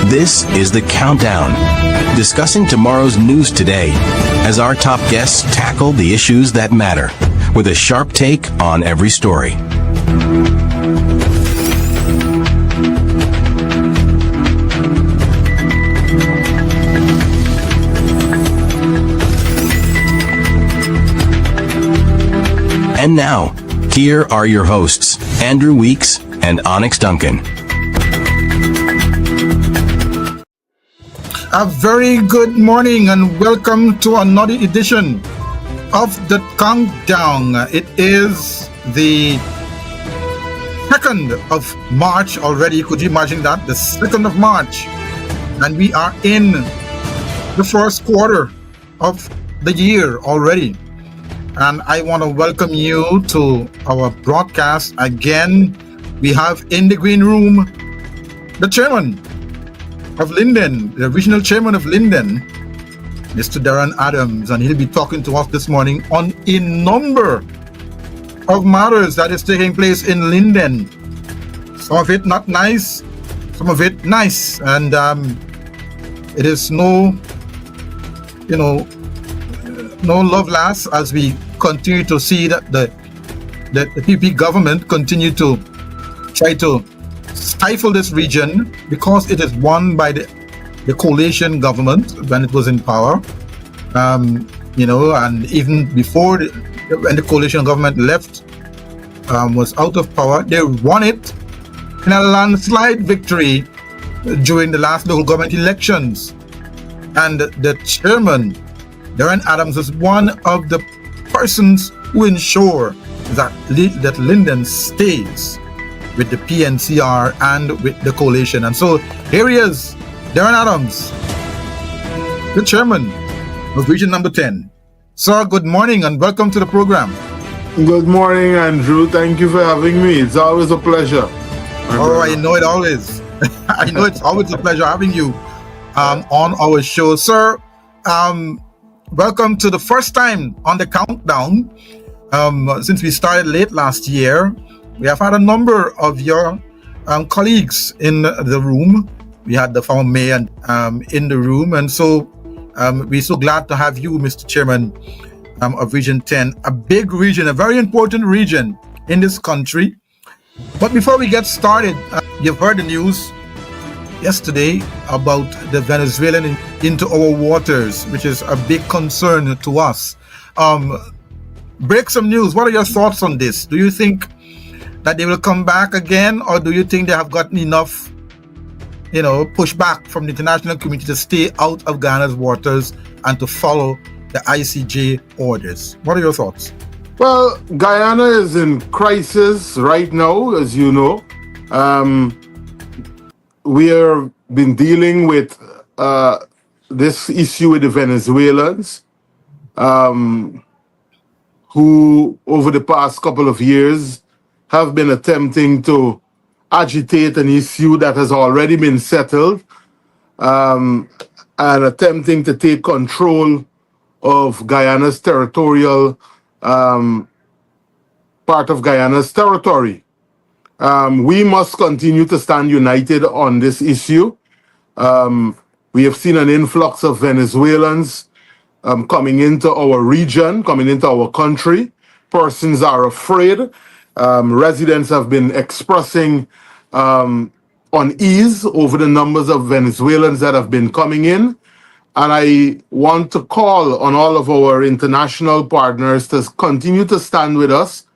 This is The Countdown, discussing tomorrow's news today as our top guests tackle the issues that matter with a sharp take on every story. And now, here are your hosts, Andrew Weeks and Onyx Duncan. A very good morning and welcome to another edition of The Countdown. It is the 2nd of March already. Could you imagine that? The 2nd of March. And we are in the first quarter of the year already. And I want to welcome you to our broadcast. Again, we have in the green room the chairman of Linden, the regional chairman of Linden, Mr. Deron Adams, and he'll be talking to us this morning on a number of matters that is taking place in Linden. Some of it not nice, some of it nice, and it is no love lost as we continue to see that the PP government continue to try to stifle this region because it is won by the coalition government when it was in power, and even before when the coalition government left, was out of power, they won it in a landslide victory during the last local government elections. And the chairman, Deron Adams, is one of the persons who ensure that Linden stays with the PNCR and with the coalition. And so here he is, Deron Adams, the chairman of Region Number 10. Sir, good morning and welcome to the program. Good morning, Andrew. Thank you for having me. It's always a pleasure. Oh, I know it always. I know it's always a pleasure having you on our show. Sir, welcome to the first time on the Countdown. Since we started late last year, we have had a number of your colleagues in the room. We had the former mayor in the room, and so we're so glad to have you, Mr. Chairman, of Region 10, a big region, a very important region in this country. But before we get started, you've heard the news yesterday about the Venezuelan into our waters, which is a big concern to us. Break some news. What are your thoughts on this? Do you think that they will come back again, or do you think they have gotten enough, pushback from the international community to stay out of Guyana's waters and to follow the ICJ orders? What are your thoughts? Well, Guyana is in crisis right now, as you know. We have been dealing with this issue with the Venezuelans, who over the past couple of years have been attempting to agitate an issue that has already been settled, and attempting to take control of Guyana's territorial, part of Guyana's territory. We must continue to stand united on this issue. We have seen an influx of Venezuelans coming into our region, coming into our country. Persons are afraid. Residents have been expressing unease over the numbers of Venezuelans that have been coming in. And I want to call on all of our international partners to continue to stand with us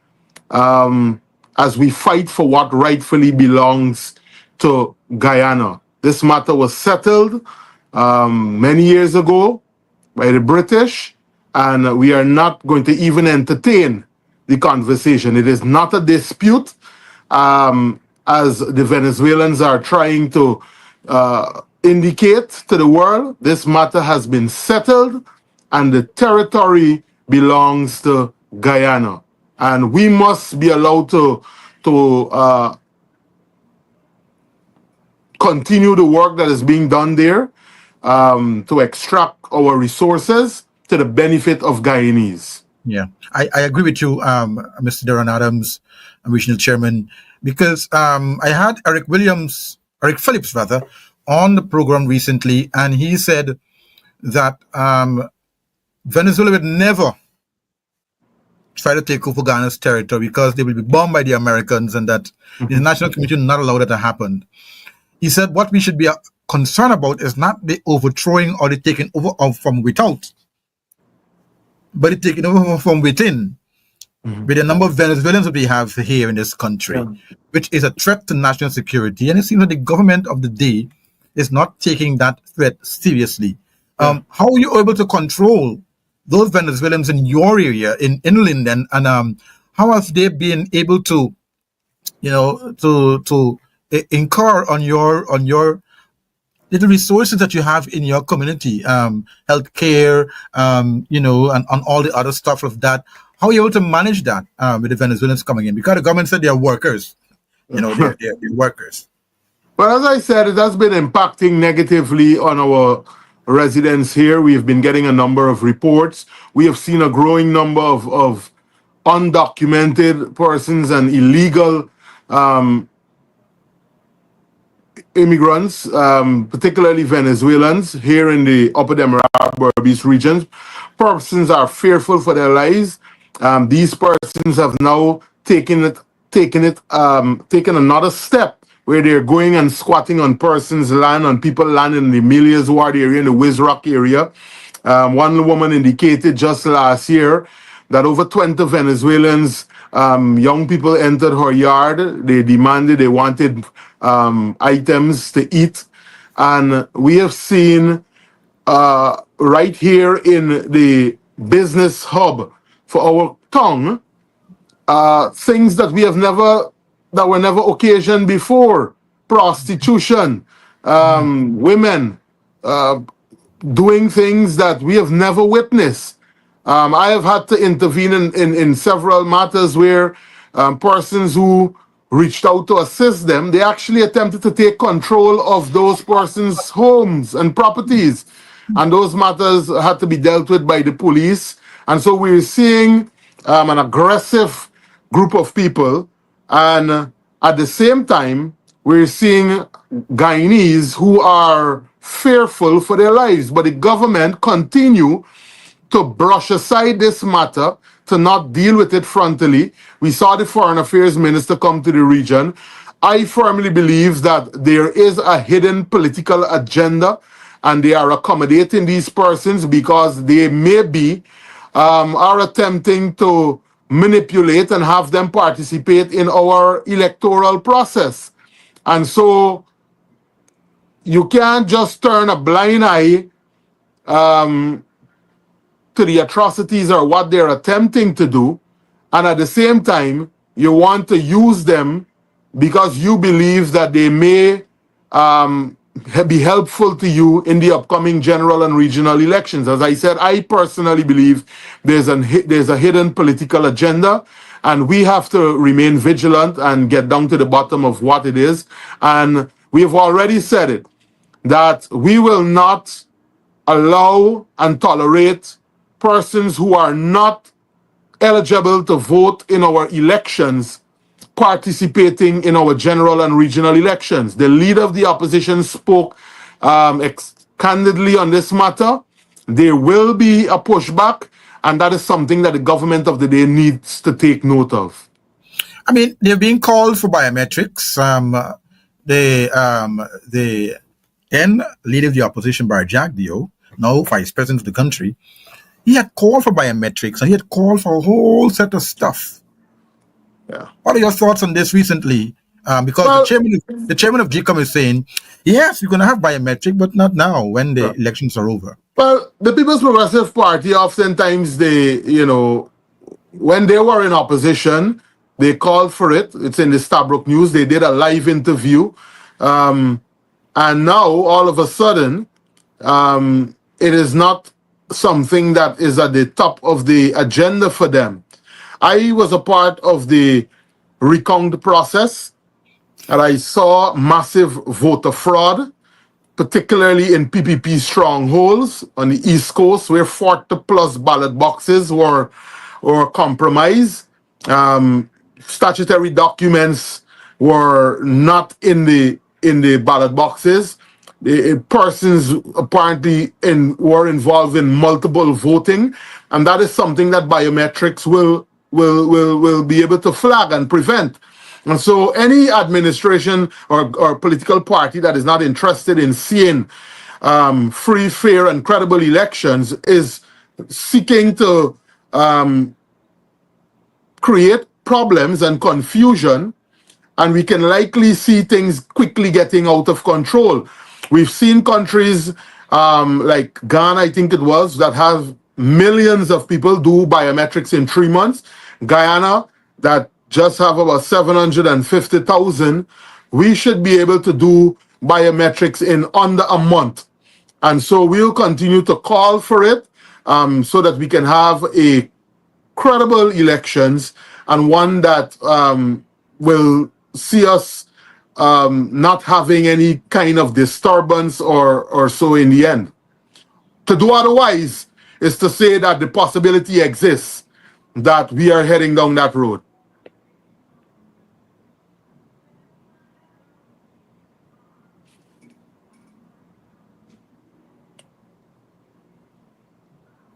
as we fight for what rightfully belongs to Guyana. This matter was settled many years ago by the British, and we are not going to even entertain the conversation. It is not a dispute, as the Venezuelans are trying to indicate to the world. This matter has been settled and the territory belongs to Guyana. And we must be allowed to continue the work that is being done there, to extract our resources to the benefit of Guyanese. Yeah, I agree with you, Mr. Deron Adams, regional chairman, because I had Eric Phillips, on the program recently, and he said that Venezuela would never try to take over Ghana's territory because they will be bombed by the Americans, and that the international community will not allow that to happen. He said what we should be concerned about is not the overthrowing or the taking over of from without, but the taking over from within, with the number of Venezuelans that we have here in this country, which is a threat to national security. And it seems that the government of the day is not taking that threat seriously. How are you able to control those Venezuelans in your area, in inland, and how have they been able to, to incur on your little resources that you have in your community, healthcare, and all the other stuff of that? How are you able to manage that with the Venezuelans coming in? Because the government said they're workers, they're workers. But as I said, it has been impacting negatively on our residents here. We have been getting a number of reports. We have seen a growing number of undocumented persons and illegal immigrants, particularly Venezuelans, here in the Upper Demerara Berbice regions. Persons are fearful for their lives. These persons have now taken another step where they're going and squatting on persons' land, on people's land in the Emilia's Ward area, in the Wizrock area. One woman indicated just last year that over 20 Venezuelans, young people entered her yard. They wanted items to eat. And we have seen right here in the business hub for our town, things that were never occasioned before. Prostitution, women doing things that we have never witnessed. I have had to intervene in several matters where persons who reached out to assist them, they actually attempted to take control of those persons' homes and properties. And those matters had to be dealt with by the police. And so we're seeing an aggressive group of people. And at the same time, we're seeing Guyanese who are fearful for their lives. But the government continue to brush aside this matter, to not deal with it frontally. We saw the Foreign Affairs Minister come to the region. I firmly believe that there is a hidden political agenda, and they are accommodating these persons because they maybe are attempting to manipulate and have them participate in our electoral process. And so you can't just turn a blind eye to the atrocities or what they're attempting to do, and at the same time, you want to use them because you believe that they may be helpful to you in the upcoming general and regional elections. As I said, I personally believe there's a hidden political agenda, and we have to remain vigilant and get down to the bottom of what it is. And we have already said it, that we will not allow and tolerate persons who are not eligible to vote in our elections participating in our general and regional elections. The leader of the opposition spoke candidly on this matter. There will be a pushback, and that is something that the government of the day needs to take note of. I mean, they're being called for biometrics. The then leader of the opposition, Barry Jagdeo, now vice president of the country, he had called for biometrics and he had called for a whole set of stuff. Yeah. What are your thoughts on this recently? Because the chairman of GCOM is saying, yes, we're going to have biometric, but not now when the elections are over. Well, the People's Progressive Party, oftentimes when they were in opposition, they called for it. It's in the Stabrook News. They did a live interview. And now, all of a sudden, it is not something that is at the top of the agenda for them. I was a part of the recount process, and I saw massive voter fraud, particularly in PPP strongholds on the East Coast, where 40-plus ballot boxes were compromised. Statutory documents were not in the ballot boxes. persons apparently were involved in multiple voting, and that is something that biometrics will be able to flag and prevent. And so any administration or political party that is not interested in seeing free, fair, and credible elections is seeking to create problems and confusion, and we can likely see things quickly getting out of control. We've seen countries like Ghana, I think it was, that have millions of people do biometrics in 3 months. Guyana, that just have about 750,000. We should be able to do biometrics in under a month. And so we'll continue to call for it so that we can have a credible elections and one that will see us not having any kind of disturbance or so in the end. To do otherwise is to say that the possibility exists that we are heading down that road.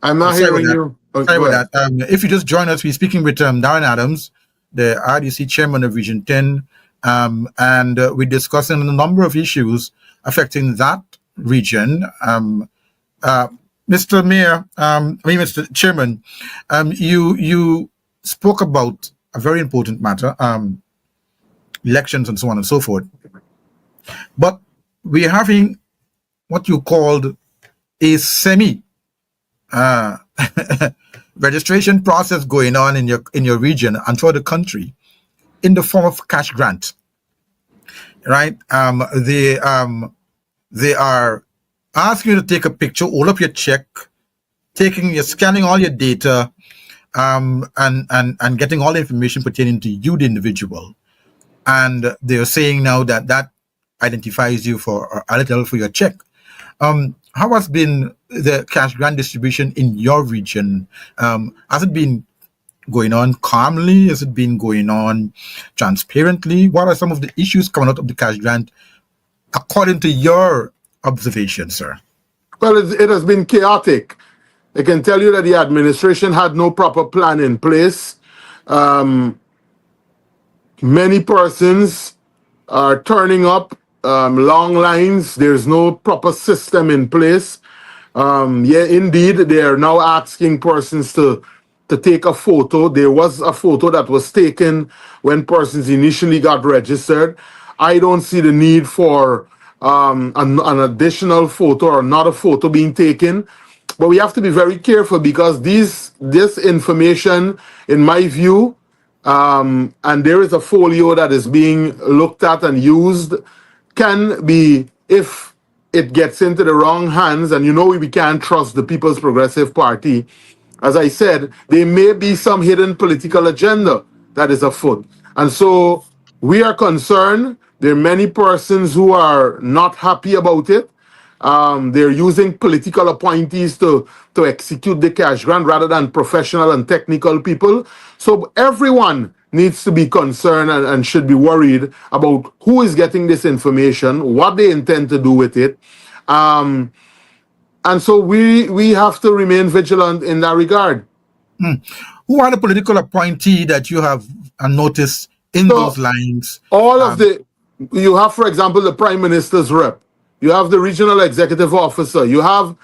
I'm not hearing you. Sorry about that. If you just join us, we're speaking with Deron Adams, the RDC chairman of Region 10, and we're discussing a number of issues affecting that region. Mr. Mayor, Mr. Chairman, you spoke about a very important matter, elections and so on and so forth. But we're having what you called a semi registration process going on in your region and throughout the country in the form of cash grant, right? They are asking you to take a picture, hold up your check, scanning all your data, and getting all the information pertaining to you, the individual. And they're saying now that identifies you for eligible for your check. How has been the cash grant distribution in your region? Has it been going on calmly? Has it been going on transparently? What are some of the issues coming out of the cash grant according to your observation, sir? Well, it has been chaotic. I can tell you that the administration had no proper plan in place. Many persons are turning up, long lines. There's no proper system in place. Yeah, indeed, they are now asking persons to take a photo. There was a photo that was taken when persons initially got registered. I don't see the need for an additional photo or not a photo being taken. But we have to be very careful because this information, in my view, and there is a folio that is being looked at and used, can be, if it gets into the wrong hands, and we can't trust the People's Progressive Party. As I said, there may be some hidden political agenda that is afoot. And so we are concerned. There are many persons who are not happy about it. They're using political appointees to execute the cash grant rather than professional and technical people. So everyone needs to be concerned and should be worried about who is getting this information, what they intend to do with it. And so we have to remain vigilant in that regard. Who are the political appointee that you have noticed in those lines? All of you have, for example, the Prime Minister's rep. You have the regional executive officer. You have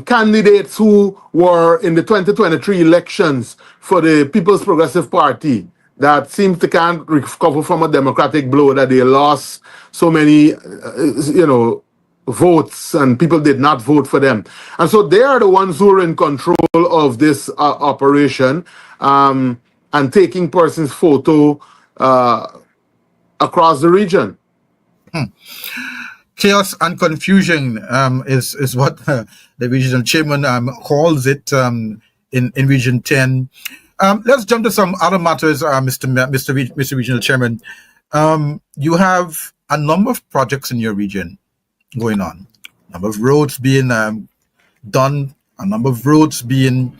candidates who were in the 2023 elections for the People's Progressive Party that seems to can't recover from a democratic blow that they lost so many, votes and people did not vote for them. And so they are the ones who are in control of this operation and taking persons' photo across the region. Chaos and confusion is what the regional chairman calls it in Region 10. Let's jump to some other matters, Mr. Regional Chairman. You have a number of projects in your region going on. A number of roads being done, a number of roads being,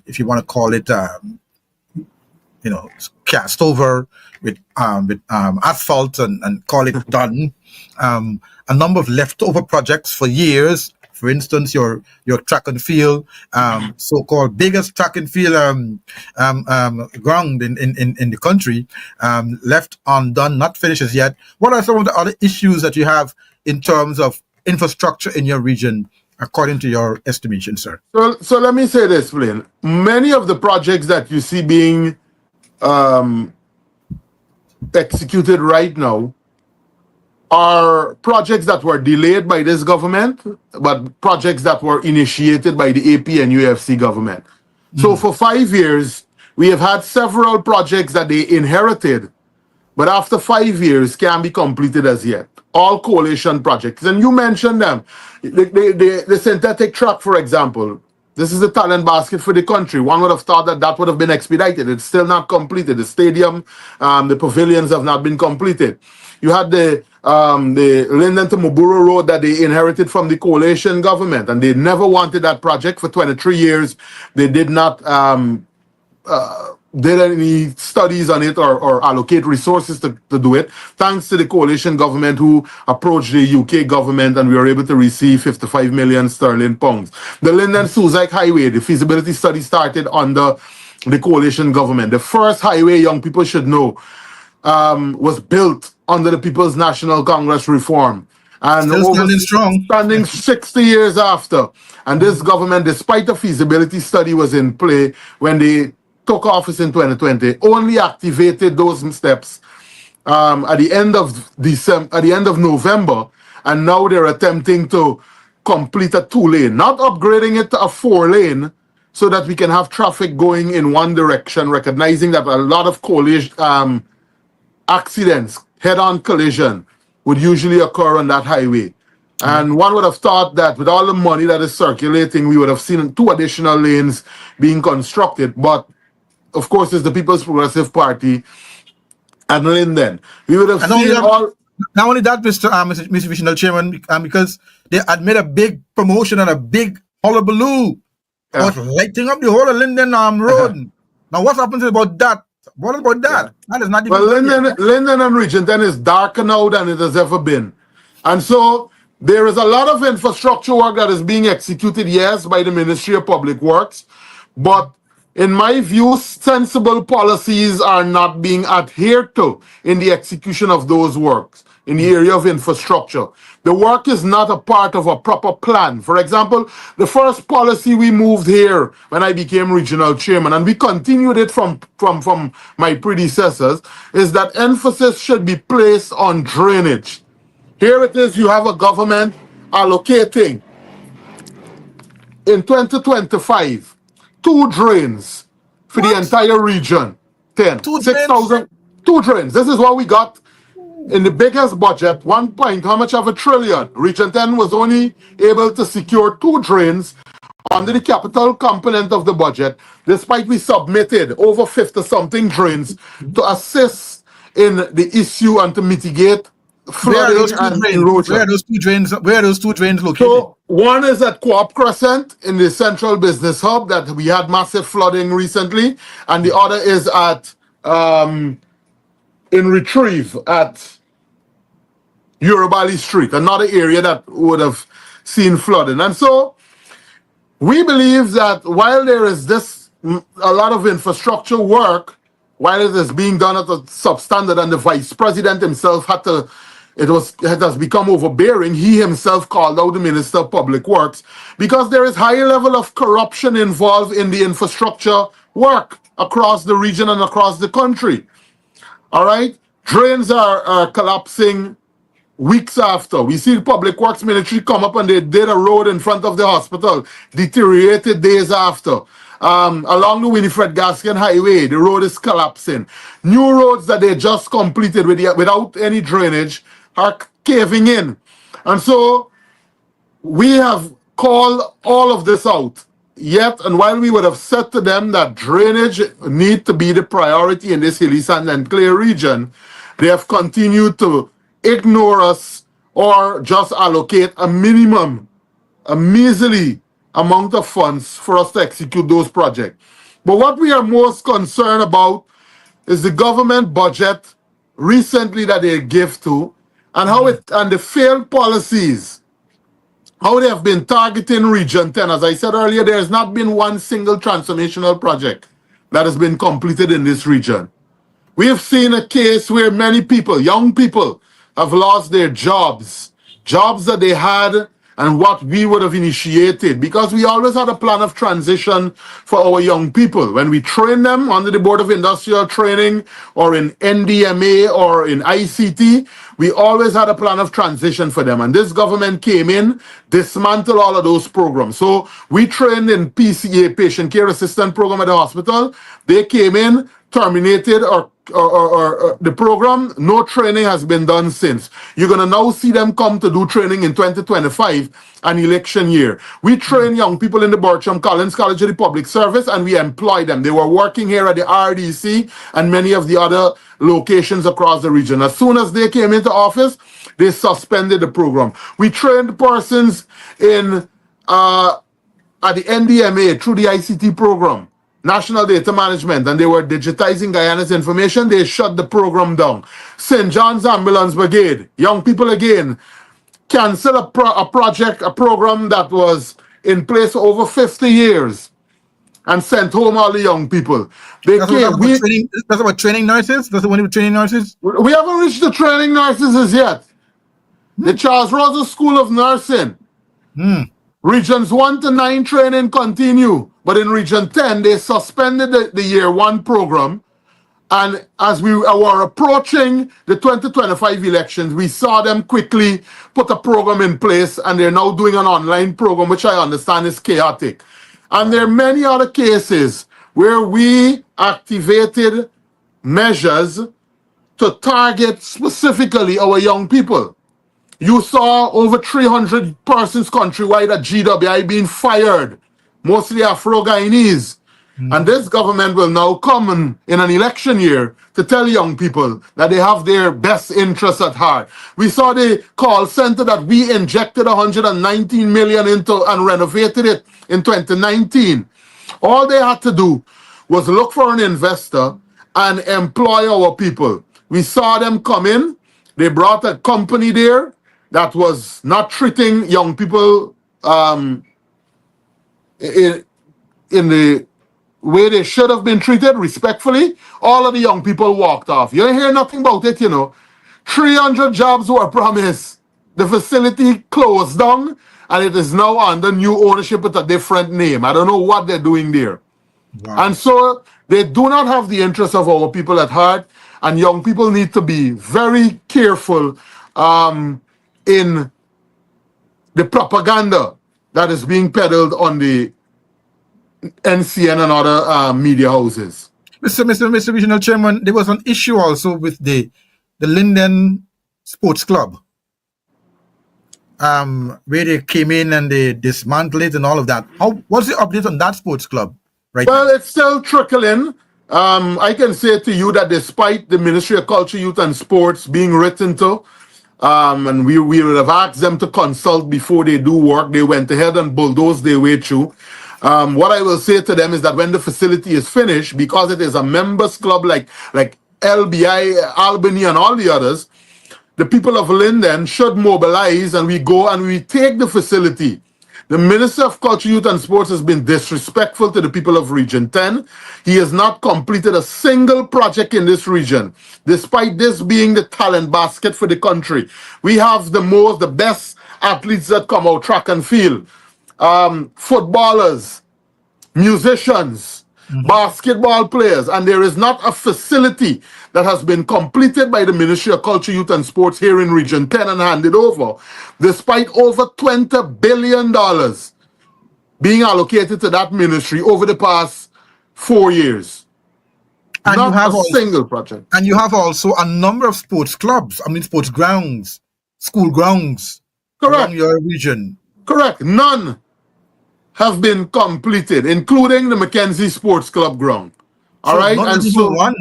if you want to call it, cast over with asphalt and call it done. A number of leftover projects for years. For instance, your track and field, so-called biggest track and field ground in the country, left undone, not finished as yet. What are some of the other issues that you have in terms of infrastructure in your region, according to your estimation, sir? So let me say this, Flynn. Many of the projects that you see being executed right now are projects that were delayed by this government, but projects that were initiated by the AP and UFC government. So for 5 years, we have had several projects that they inherited, but after 5 years can't be completed as yet. All coalition projects. And you mentioned them. The synthetic track, for example. This is the talent basket for the country. One would have thought that that would have been expedited. It's still not completed. The stadium, the pavilions have not been completed. You had the Linden to Muburu Road that they inherited from the coalition government, and they never wanted that project for 23 years. They did not did any studies on it or allocate resources to do it, thanks to the coalition government who approached the UK government, and we were able to receive 55 million sterling pounds. The Linden Suzac Highway, the feasibility study started under the coalition government. The first highway, young people should know, was built under the People's National Congress reform. And Still standing strong. Standing 60 years after. And this government, despite the feasibility study was in play when they took office in 2020, only activated those steps at the end of November, and now they're attempting to complete a 2-lane, not upgrading it to a 4-lane, so that we can have traffic going in one direction, recognizing that a lot of collision accidents, head-on collision, would usually occur on that highway. And one would have thought that with all the money that is circulating, we would have seen 2 additional lanes being constructed, but of course, it's the People's Progressive Party and Linden. We would have seen all. Not only that, Mr. Regional Chairman, because they had made a big promotion and a big hullabaloo about lighting up the whole of Linden Road. Now, what happens about that? What about that? That is not even. Well, Linden and Region 10 is darker now than it has ever been. And so there is a lot of infrastructure work that is being executed, yes, by the Ministry of Public Works, but in my view, sensible policies are not being adhered to in the execution of those works in the area of infrastructure. The work is not a part of a proper plan. For example, the first policy we moved here when I became regional chairman, and we continued it from my predecessors, is that emphasis should be placed on drainage. Here it is, you have a government allocating in 2025 2 drains for the entire region. 6,000. 2 drains. This is what we got in the biggest budget. 1 point, how much of a trillion? Region 10 was only able to secure 2 drains under the capital component of the budget, despite we submitted over 50-something drains to assist in the issue and to mitigate flooding and erosion. Where are those 2 drains? Where are those 2 drains located? So one is at Co-op Crescent in the Central Business Hub that we had massive flooding recently, and the other is at in Retrieve at Urabali Street, another area that would have seen flooding. And so we believe that while there is a lot of infrastructure work, while it is being done at a substandard, and the vice president himself it has become overbearing. He himself called out the Minister of Public Works because there is high level of corruption involved in the infrastructure work across the region and across the country. All right? Drains are collapsing weeks after. We see the Public Works Ministry come up and they did a road in front of the hospital, deteriorated days after. Along the Winifred Gaskin Highway, the road is collapsing. New roads that they just completed without any drainage are caving in. And so we have called all of this out. Yet, and while we would have said to them that drainage need to be the priority in this hilly sand and clay region, they have continued to ignore us or just allocate a measly amount of funds for us to execute those projects. But what we are most concerned about is the government budget recently that they give to, and how it and the failed policies, how they have been targeting Region 10. As I said earlier, there has not been one single transformational project that has been completed in this region. We have seen a case where many people, young people, have lost their jobs that they had and what we would have initiated, because we always had a plan of transition for our young people. When we train them under the Board of Industrial Training or in NDMA or in ICT, we always had a plan of transition for them. And this government came in, dismantled all of those programs. So we trained in PCA, Patient Care Assistant Program at the hospital. They came in, terminated or the program. No training has been done since. You're going to now see them come to do training in 2025, an election year. We train young people in the Bertram Collins College of the Public Service, and we employ them. They were working here at the RDC and many of the other locations across the region. As soon as they came into office, they suspended the program. We trained persons in at the NDMA through the ICT program, National Data Management, and they were digitizing Guyana's information. They shut the program down. St. John's Ambulance Brigade, young people again, cancel a program that was in place for over 50 years and sent home all the young people. That's about training nurses? That's the one with training nurses? We haven't reached the training nurses as yet. The Charles Rosa School of Nursing. Regions 1 to 9 training continue, but in Region 10, they suspended the Year 1 program. And as we were approaching the 2025 elections, we saw them quickly put a program in place, and they're now doing an online program, which I understand is chaotic. And there are many other cases where we activated measures to target specifically our young people. You saw over 300 persons countrywide at GWI being fired, mostly Afro-Guyanese. And this government will now come in an election year to tell young people that they have their best interests at heart. We saw the call center that we injected 119 million into and renovated it in 2019. All they had to do was look for an investor and employ our people. We saw them come in. They brought a company there that was not treating young people in the way they should have been treated, respectfully. All of the young people walked off. You don't hear nothing about it, 300 jobs were promised. The facility closed down, and it is now under new ownership with a different name. I don't know what they're doing there. Wow. And so they do not have the interests of our people at heart, and young people need to be very careful in the propaganda that is being peddled on the NCN and other media houses. Mr. Regional Chairman, there was an issue also with the Linden Sports Club, where they came in and they dismantled it and all of that. What's the update on that sports club right now? Well, it's still trickling. I can say to you that despite the Ministry of Culture, Youth and Sports being written to, and we would have asked them to consult before they do work, they went ahead and bulldozed their way through. What I will say to them is that when the facility is finished, because it is a members club like LBI, Albany, and all the others, the people of Linden should mobilize, and we go and we take the facility. The Minister of Culture, Youth and Sports has been disrespectful to the people of Region 10. He has not completed a single project in this region, despite this being the talent basket for the country. We have the best athletes that come out, track and field, footballers, musicians, basketball players, and there is not a facility that has been completed by the Ministry of Culture, Youth and Sports here in Region 10 and handed over, despite over $20 billion being allocated to that ministry over the past 4 years. And not you have a single project. And you have also a number of sports clubs, sports grounds, school grounds around your region. Correct. None have been completed, including the Mackenzie Sports Club ground. All right, not a single one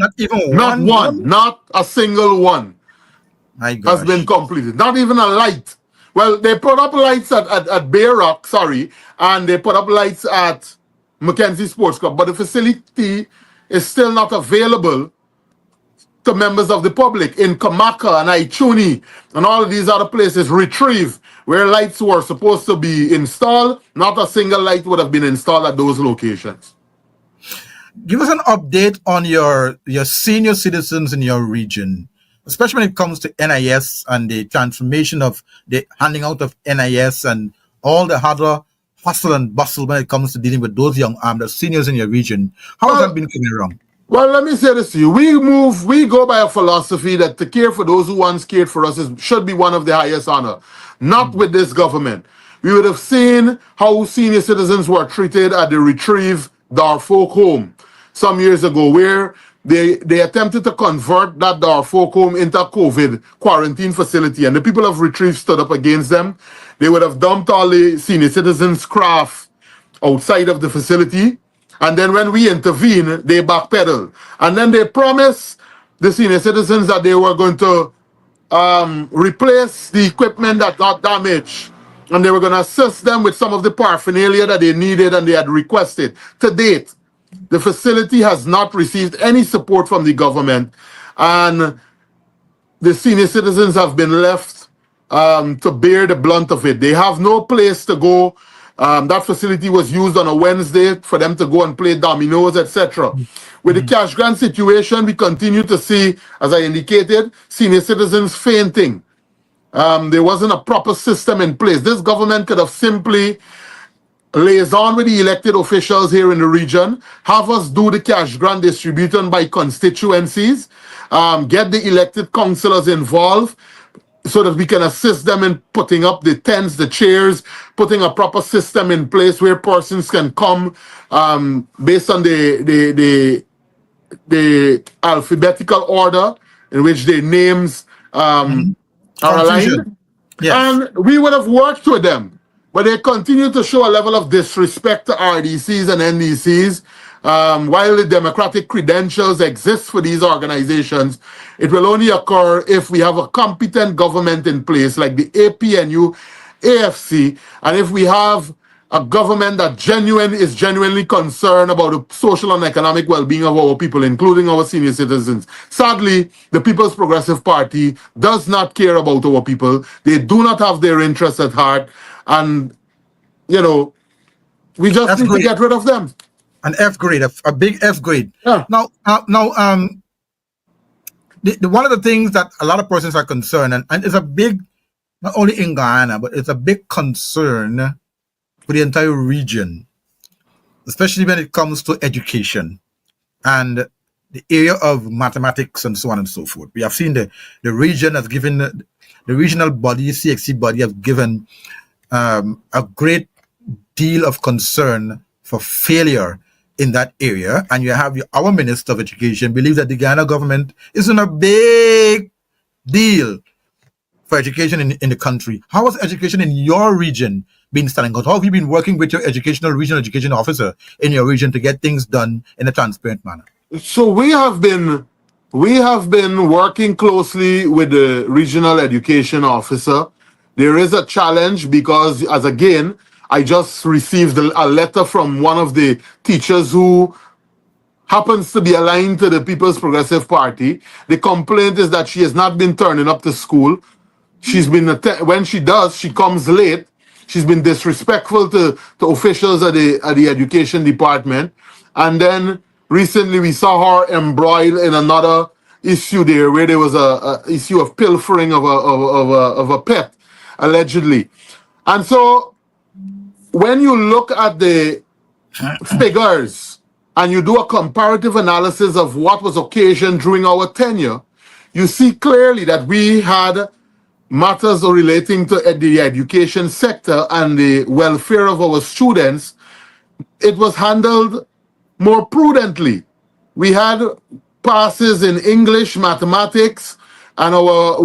has been completed. Not even a light. Well, they put up lights at Bay Rock, and they put up lights at Mackenzie Sports Club, but the facility is still not available to members of the public in Kamaka and Aichuni and all of these other places, Retrieve, where lights were supposed to be installed. Not a single light would have been installed at those locations. Give us an update on your senior citizens in your region, especially when it comes to NIS and the transformation of the handing out of NIS and all the other hustle and bustle when it comes to dealing with those young the seniors in your region. How has that been coming around? Well, let me say this to you. We go by a philosophy that to care for those who once cared for us should be one of the highest honor. Not with this government. We would have seen how senior citizens were treated at the Retrieve Darfolk home some years ago, where they attempted to convert that Darfolk home into a COVID quarantine facility, and the people of Retrieve stood up against them. They would have dumped all the senior citizens' craft outside of the facility, and then when we intervene, they backpedal. And then they promised the senior citizens that they were going to replace the equipment that got damaged, and they were going to assist them with some of the paraphernalia that they needed and they had requested. To date, the facility has not received any support from the government, and the senior citizens have been left to bear the blunt of it. They have no place to go. That facility was used on a Wednesday for them to go and play dominoes, etc. With the cash grant situation, we continue to see, as I indicated, senior citizens fainting. There wasn't a proper system in place. This government could have simply liaison with the elected officials here in the region, have us do the cash grant distribution by constituencies, get the elected councillors involved so that we can assist them in putting up the tents, the chairs, putting a proper system in place where persons can come based on the alphabetical order in which their names are aligned. Yes. And we would have worked with them. But they continue to show a level of disrespect to RDCs and NDCs. While the democratic credentials exist for these organizations, it will only occur if we have a competent government in place like the APNU, AFC, and if we have a government that is genuinely concerned about the social and economic well-being of our people, including our senior citizens. Sadly, the People's Progressive Party does not care about our people. They do not have their interests at heart. And, you know, we just need to get rid of them. An F grade, a big F grade. Yeah. Now, one of the things that a lot of persons are concerned, and it's a big, not only in Guyana, but it's a big concern for the entire region, especially when it comes to education and the area of mathematics and so on and so forth. We have seen the region has given, the regional body, CXC body, have given a great deal of concern for failure in that area, and you have our Minister of Education believes that the Guyana government is in a big deal for education in the country. How has education in your region been standing out? How have you been working with your regional education officer in your region to get things done in a transparent manner? So we have been working closely with the regional education officer. There is a challenge because, as again, I just received a letter from one of the teachers who happens to be aligned to the People's Progressive Party. The complaint is that she has not been turning up to school. She's been when she does, she comes late. She's been disrespectful to officials at the education department. And then recently we saw her embroiled in another issue there, where there was a issue of pilfering of a pet, allegedly. And so when you look at the figures and you do a comparative analysis of what was occasioned during our tenure, you see clearly that we had matters relating to the education sector and the welfare of our students. It was handled more prudently. We had passes in English, mathematics, and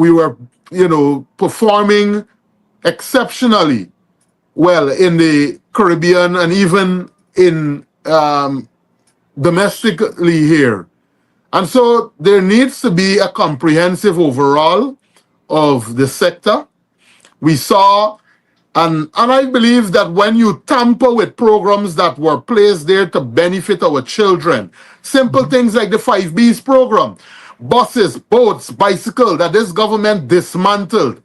we were, performing exceptionally well in the Caribbean and even in domestically here. And so there needs to be a comprehensive overall of the sector. We saw, and I believe that when you tamper with programs that were placed there to benefit our children, simple things like the 5Bs program, buses, boats, bicycles that this government dismantled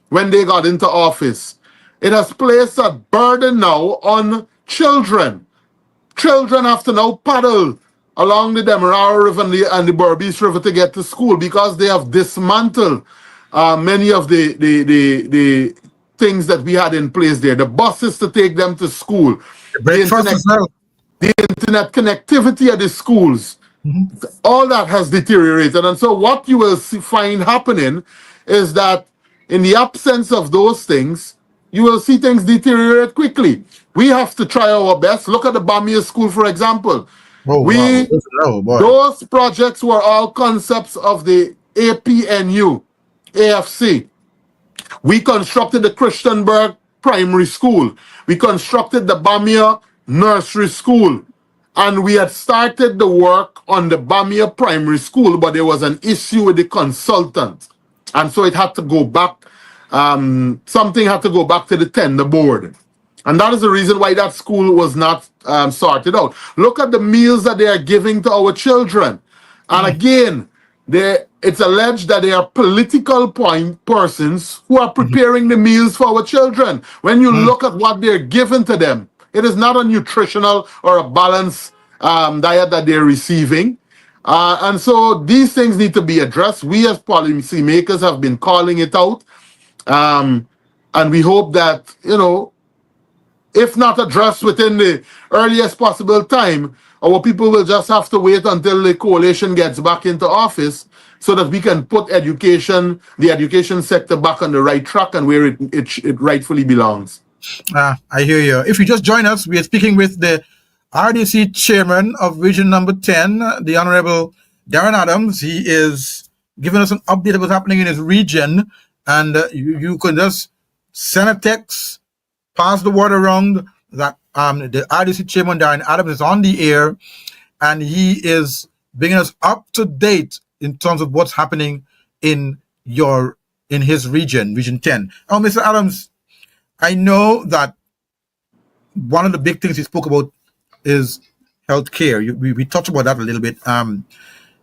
when they got into office. It has placed a burden now on children. Children have to now paddle along the Demerara River and the Berbice River to get to school because they have dismantled many of the things that we had in place there. The buses to take them to school. Breakfast as well. The internet connectivity at the schools. All that has deteriorated. And so what you will find happening is that in the absence of those things, you will see things deteriorate quickly. We have to try our best. Look at the Bamia School, for example. Those projects were all concepts of the APNU, AFC. We constructed the Christianberg Primary School. We constructed the Bamia Nursery School. And we had started the work on the Bamia Primary School, but there was an issue with the consultant. And so it had to go back. Something had to go back to the tender board. And that is the reason why that school was not sorted out. Look at the meals that they are giving to our children. And again, it's alleged that they are political persons who are preparing the meals for our children. When you look at what they're giving to them, it is not a nutritional or a balanced diet that they're receiving. And so these things need to be addressed. We as policy makers have been calling it out. And we hope that, if not addressed within the earliest possible time, our people will just have to wait until the coalition gets back into office so that we can put the education sector back on the right track and where it rightfully belongs. I hear you. If you just join us, we are speaking with the RDC chairman of Region Number 10, the Honorable Deron Adams. He is giving us an update of what's happening in his region. And you can just send a text, pass the word around that the RDC chairman, Deron Adams, is on the air, and he is bringing us up to date in terms of what's happening in his region, Region 10. Oh, Mr. Adams, I know that one of the big things he spoke about is healthcare. We touched about that a little bit.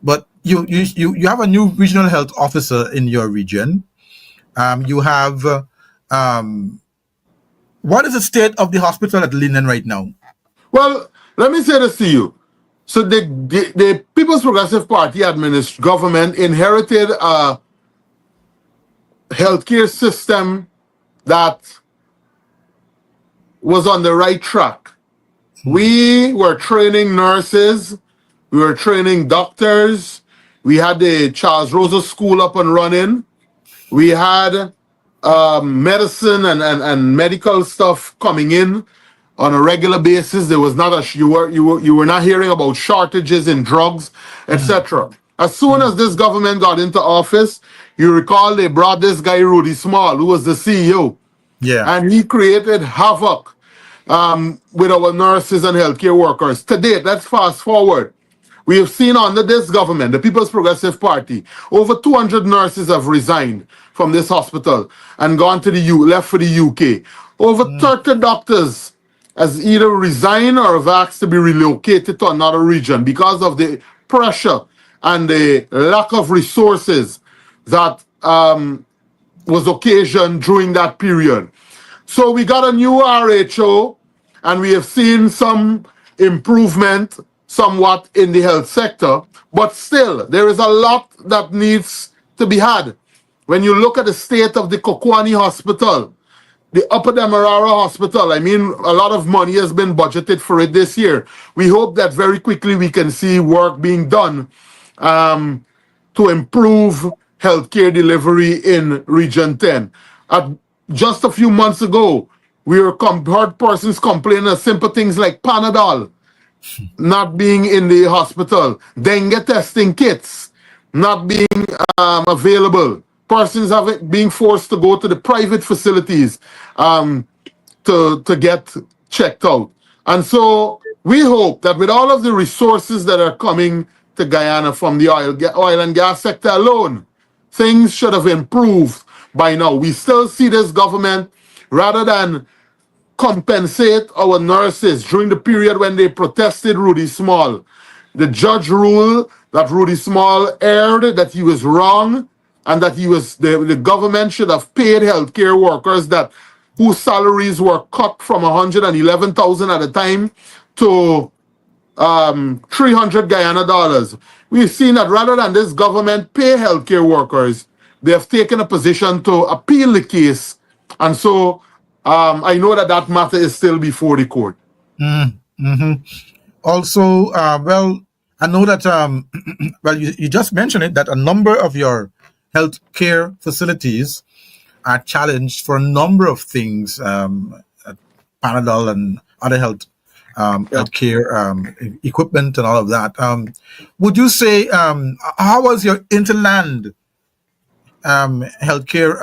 But you have a new regional health officer in your region. You have what is the state of the hospital at Linden right now? Well, let me say this to you. So the People's Progressive Party government inherited a healthcare system that was on the right track. We were training nurses, we were training doctors, we had the Charles Rosa School up and running, we had medicine and medical stuff coming in on a regular basis. There was not you were not hearing about shortages in drugs, etc. As soon as this government got into office, you recall they brought this guy Rudy Small, who was the CEO. Yeah. And he created havoc with our nurses and healthcare workers. To date, let's fast forward. We have seen under this government, the People's Progressive Party, over 200 nurses have resigned from this hospital and gone to left for the UK. Over 30 doctors has either resigned or have asked to be relocated to another region because of the pressure and the lack of resources that was occasioned during that period. So we got a new RHO, and we have seen some improvement somewhat in the health sector, but still there is a lot that needs to be had. When you look at the state of the Kokwani Hospital, the Upper Demerara Hospital, I mean, a lot of money has been budgeted for it this year. We hope that very quickly we can see work being done to improve healthcare delivery in Region 10. Just a few months ago, we heard persons complaining of simple things like Panadol not being in the hospital, dengue testing kits not being available, persons being forced to go to the private facilities to get checked out. And so we hope that with all of the resources that are coming to Guyana from the oil and gas sector alone, things should have improved by now. We still see this government, rather than compensate our nurses during the period when they protested Rudy Small, the judge ruled that Rudy Small erred, that he was wrong, and that the government should have paid healthcare workers that whose salaries were cut from 111,000 at a time to 300 Guyana dollars. We've seen that rather than this government pay healthcare workers, they have taken a position to appeal the case. And so I know that matter is still before the court. Also, well, I know that, well, you just mentioned it, that a number of your healthcare facilities are challenged for a number of things, Panadol and other healthcare equipment and all of that. Would you say, how was your interland healthcare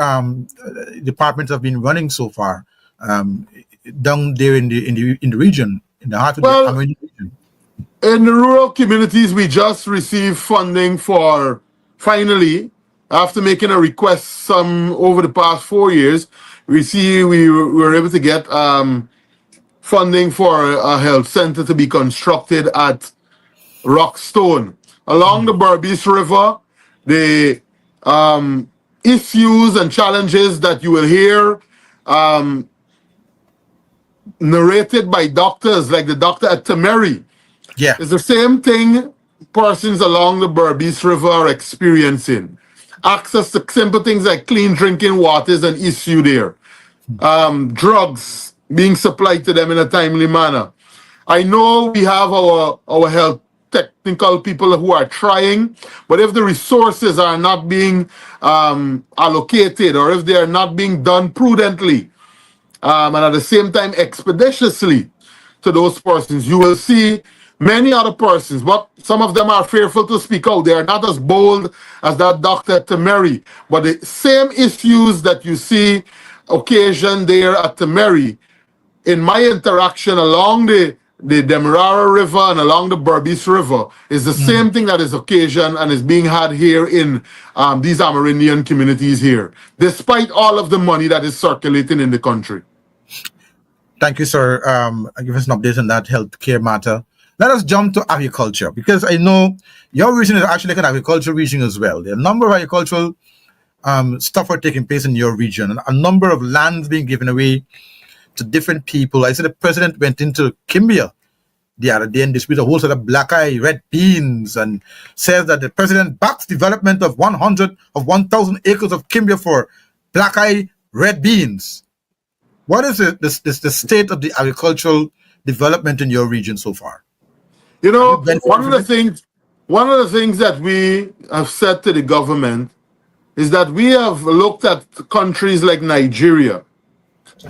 departments have been running so far down there in the region, in the heart of the Amerindian region? In the rural communities, we just received funding for, finally, after making a request over the past 4 years, we were able to get funding for a health center to be constructed at Rockstone. Along the Berbice River, the issues and challenges that you will hear narrated by doctors, like the doctor at Temeri, it's the same thing persons along the Berbice River are experiencing. Access to simple things like clean drinking water is an issue there. Drugs being supplied to them in a timely manner. I know we have our health technical people who are trying, but if the resources are not being allocated, or if they are not being done prudently, and at the same time expeditiously to those persons, you will see many other persons, but some of them are fearful to speak out. They are not as bold as that Dr. Temeri, but the same issues that you see occasioned there at Temeri, in my interaction along the Demerara River and along the Berbice River, is the same thing that is occasioned and is being had here in these Amerindian communities here, despite all of the money that is circulating in the country. Thank you, sir. Give us an update on that healthcare matter. Let us jump to agriculture, because I know your region is actually like an agricultural region as well. There are a number of agricultural stuff are taking place in your region, and a number of lands being given away to different people. I said the president went into Kimbia the other day and distributed a whole set of black-eye red beans, and says that the president backs development of 1,000 acres of Kimbia for black-eye red beans. What is the state of the agricultural development in your region so far? You know, one of the things that we have said to the government is that we have looked at countries like Nigeria,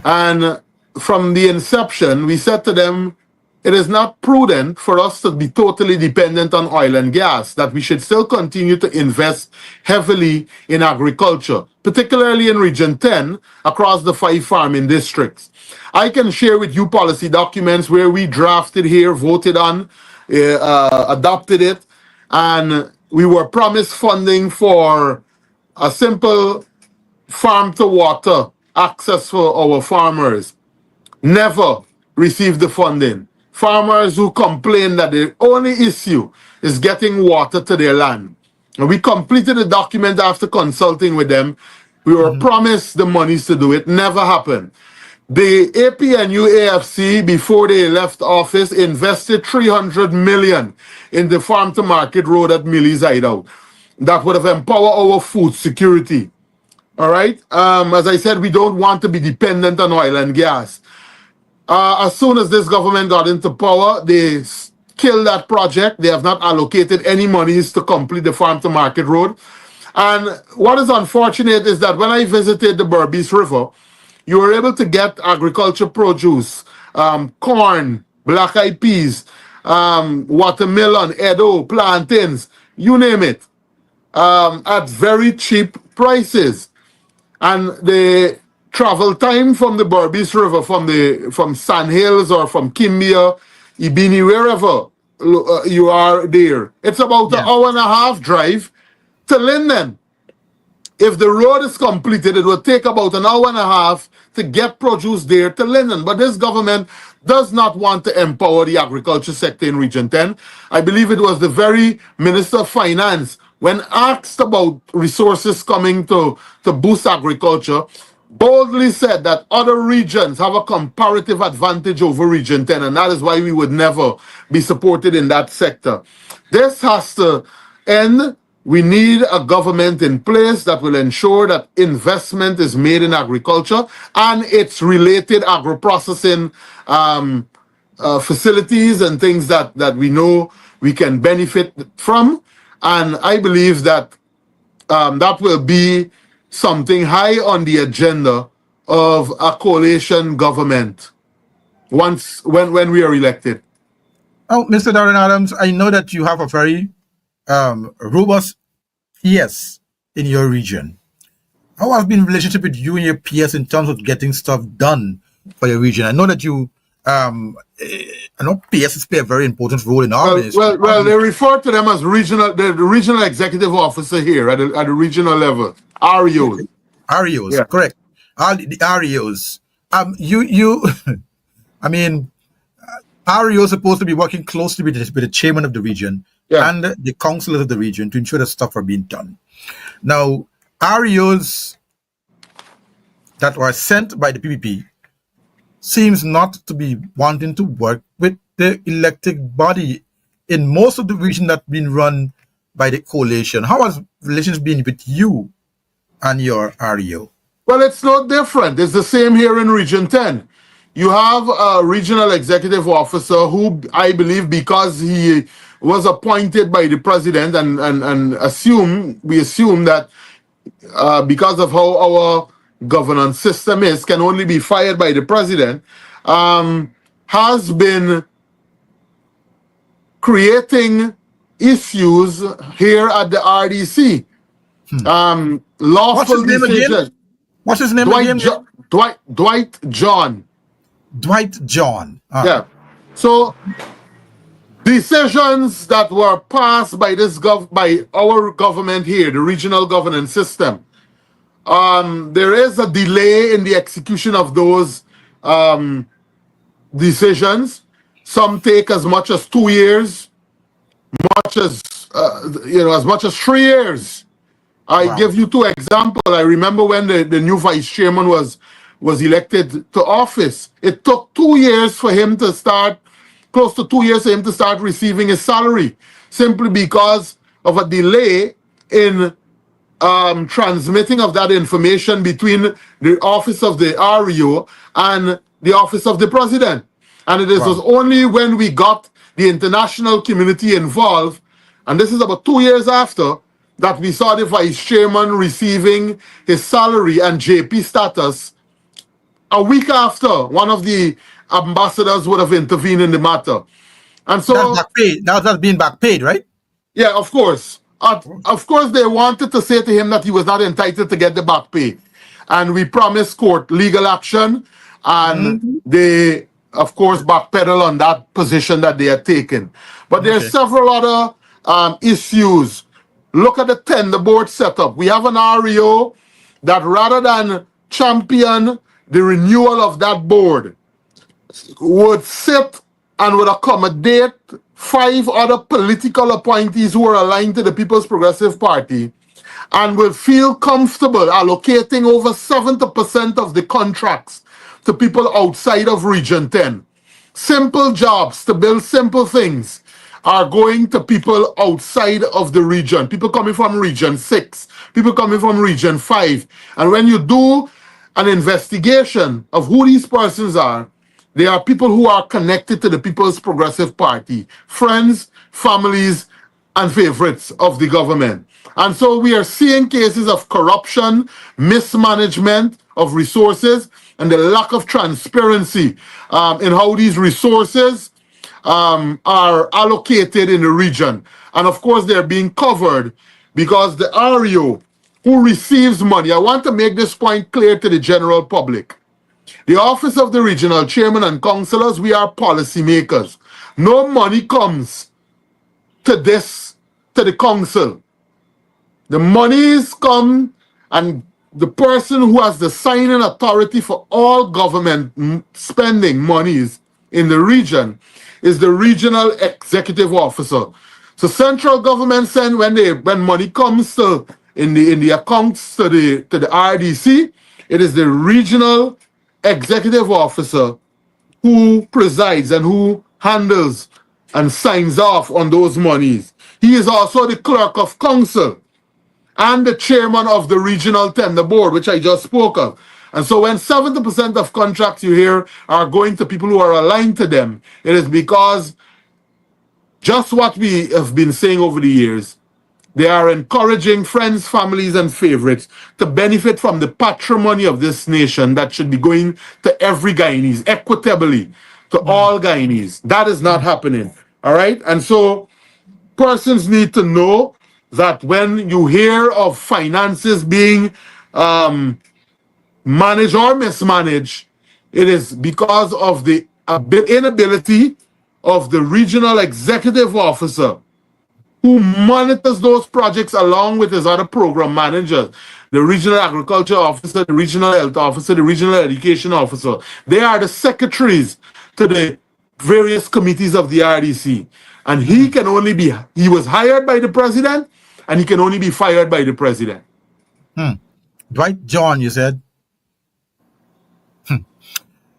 and from the inception, we said to them, it is not prudent for us to be totally dependent on oil and gas, that we should still continue to invest heavily in agriculture, particularly in Region 10, across the 5 farming districts. I can share with you policy documents where we drafted here, voted on, adopted it, and we were promised funding for a simple farm to water access for our farmers. Never received the funding. Farmers who complain that the only issue is getting water to their land. And we completed the document after consulting with them. We were promised the monies to do it. Never happened. The APNU AFC, before they left office, invested $300 million in the farm to market road at Millie's Hideout. That would have empowered our food security. All right. As I said, we don't want to be dependent on oil and gas. As soon as this government got into power, they killed that project. They have not allocated any monies to complete the farm to market road. And what is unfortunate is that when I visited the Berbice River, you were able to get agriculture produce, corn, black-eyed peas, watermelon, edo, plantains, you name it, at very cheap prices. And the travel time from the Berbice River, from Sand Hills or from Kimbia, Ibini, wherever you are there, it's about an hour and a half drive to Linden. If the road is completed, it will take about an hour and a half to get produce there to Linden. But this government does not want to empower the agriculture sector in Region 10. I believe it was the very Minister of Finance, when asked about resources coming to boost agriculture, boldly said that other regions have a comparative advantage over Region 10, and that is why we would never be supported in that sector. This has to end. We need a government in place that will ensure that investment is made in agriculture and its related agro-processing facilities and things that we know we can benefit from. And I believe that that will be something high on the agenda of a coalition government when we are elected. Oh, Mr. Deron Adams, I know that you have a very robust PS in your region. How has been the relationship with you and your PS in terms of getting stuff done for your region? I know that I know PSs play a very important role in our ministry. Well, they refer to them as the regional executive officer here at the regional level, REOs. REOs, Yeah. correct. The REOs. I mean, REO is supposed to be working closely with the chairman of the region and the councillors of the region to ensure that stuff are being done. Now, REOs that were sent by the PPP seems not to be wanting to work with the elected body in most of the region that's been run by the coalition. How has relations been with you and your REO? Well, it's not different. It's the same here in Region 10. You have a regional executive officer who, I believe, because he was appointed by the president and we assume that because of how our governance system is, can only be fired by the president, has been creating issues here at the RDC. Lawful decisions. What's his name again? Dwight John. Dwight John. Yeah. So decisions that were passed by by our government here, the regional governance system, there is a delay in the execution of those decisions. Some take as much as 2 years, as much as 3 years. I give you two examples. I remember when the new vice chairman was elected to office. It took 2 years for him to start, close to 2 years for him to start receiving his salary, simply because of a delay in transmitting of that information between the office of the REO and the office of the president. And it was only when we got the international community involved, and this is about 2 years after, that we saw the vice chairman receiving his salary and JP status. A week after, one of the ambassadors would have intervened in the matter. And so that's back paid. That's being back paid, right? Yeah, of course. Of course, they wanted to say to him that he was not entitled to get the back pay. And we promised court legal action, and they, of course, backpedal on that position that they had taken. But there are several other issues. Look at the tender board setup. We have an REO that, rather than champion the renewal of that board, would sit and would accommodate 5 other political appointees who are aligned to the People's Progressive Party, and will feel comfortable allocating over 70% of the contracts to people outside of Region 10. Simple jobs to build simple things are going to people outside of the region, people coming from Region 6, people coming from Region 5. And when you do an investigation of who these persons are, they are people who are connected to the People's Progressive Party, friends, families, and favorites of the government. And so we are seeing cases of corruption, mismanagement of resources, and the lack of transparency in how these resources are allocated in the region. And of course, they're being covered because the REO who receives money, I want to make this point clear to the general public. The office of the regional chairman and councillors, we are policymakers. No money comes to the council. The monies come and the person who has the signing authority for all government spending monies in the region is the regional executive officer. So central government send when money comes to in the accounts to the RDC, it is the regional executive officer who presides and who handles and signs off on those monies. He is also the clerk of council and the chairman of the regional tender board, which I just spoke of. And so when 70% of contracts you hear are going to people who are aligned to them, it is because just what we have been saying over the years, they are encouraging friends, families, and favorites to benefit from the patrimony of this nation that should be going to every Guyanese, equitably to all Guyanese. That is not happening. All right? And so persons need to know that when you hear of finances being managed or mismanaged, it is because of the inability of the regional executive officer who monitors those projects along with his other program managers, the regional agriculture officer, the regional health officer, the regional education officer. They are the secretaries to the various committees of the RDC. And he was hired by the president, and he can only be fired by the president. Dwight John, you said?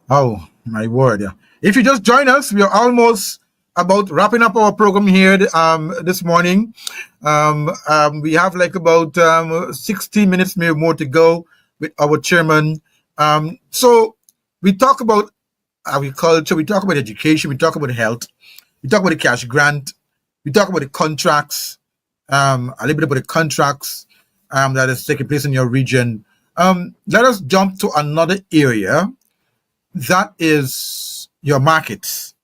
Oh, my word. If you just join us, we are almost about wrapping up our program here this morning. We have like about 16 minutes, maybe more to go with our chairman. So we talk about agriculture, we talk about education, we talk about health, we talk about the cash grant, we talk about the contracts, a little bit about the contracts that is taking place in your region. Let us jump to another area that is your markets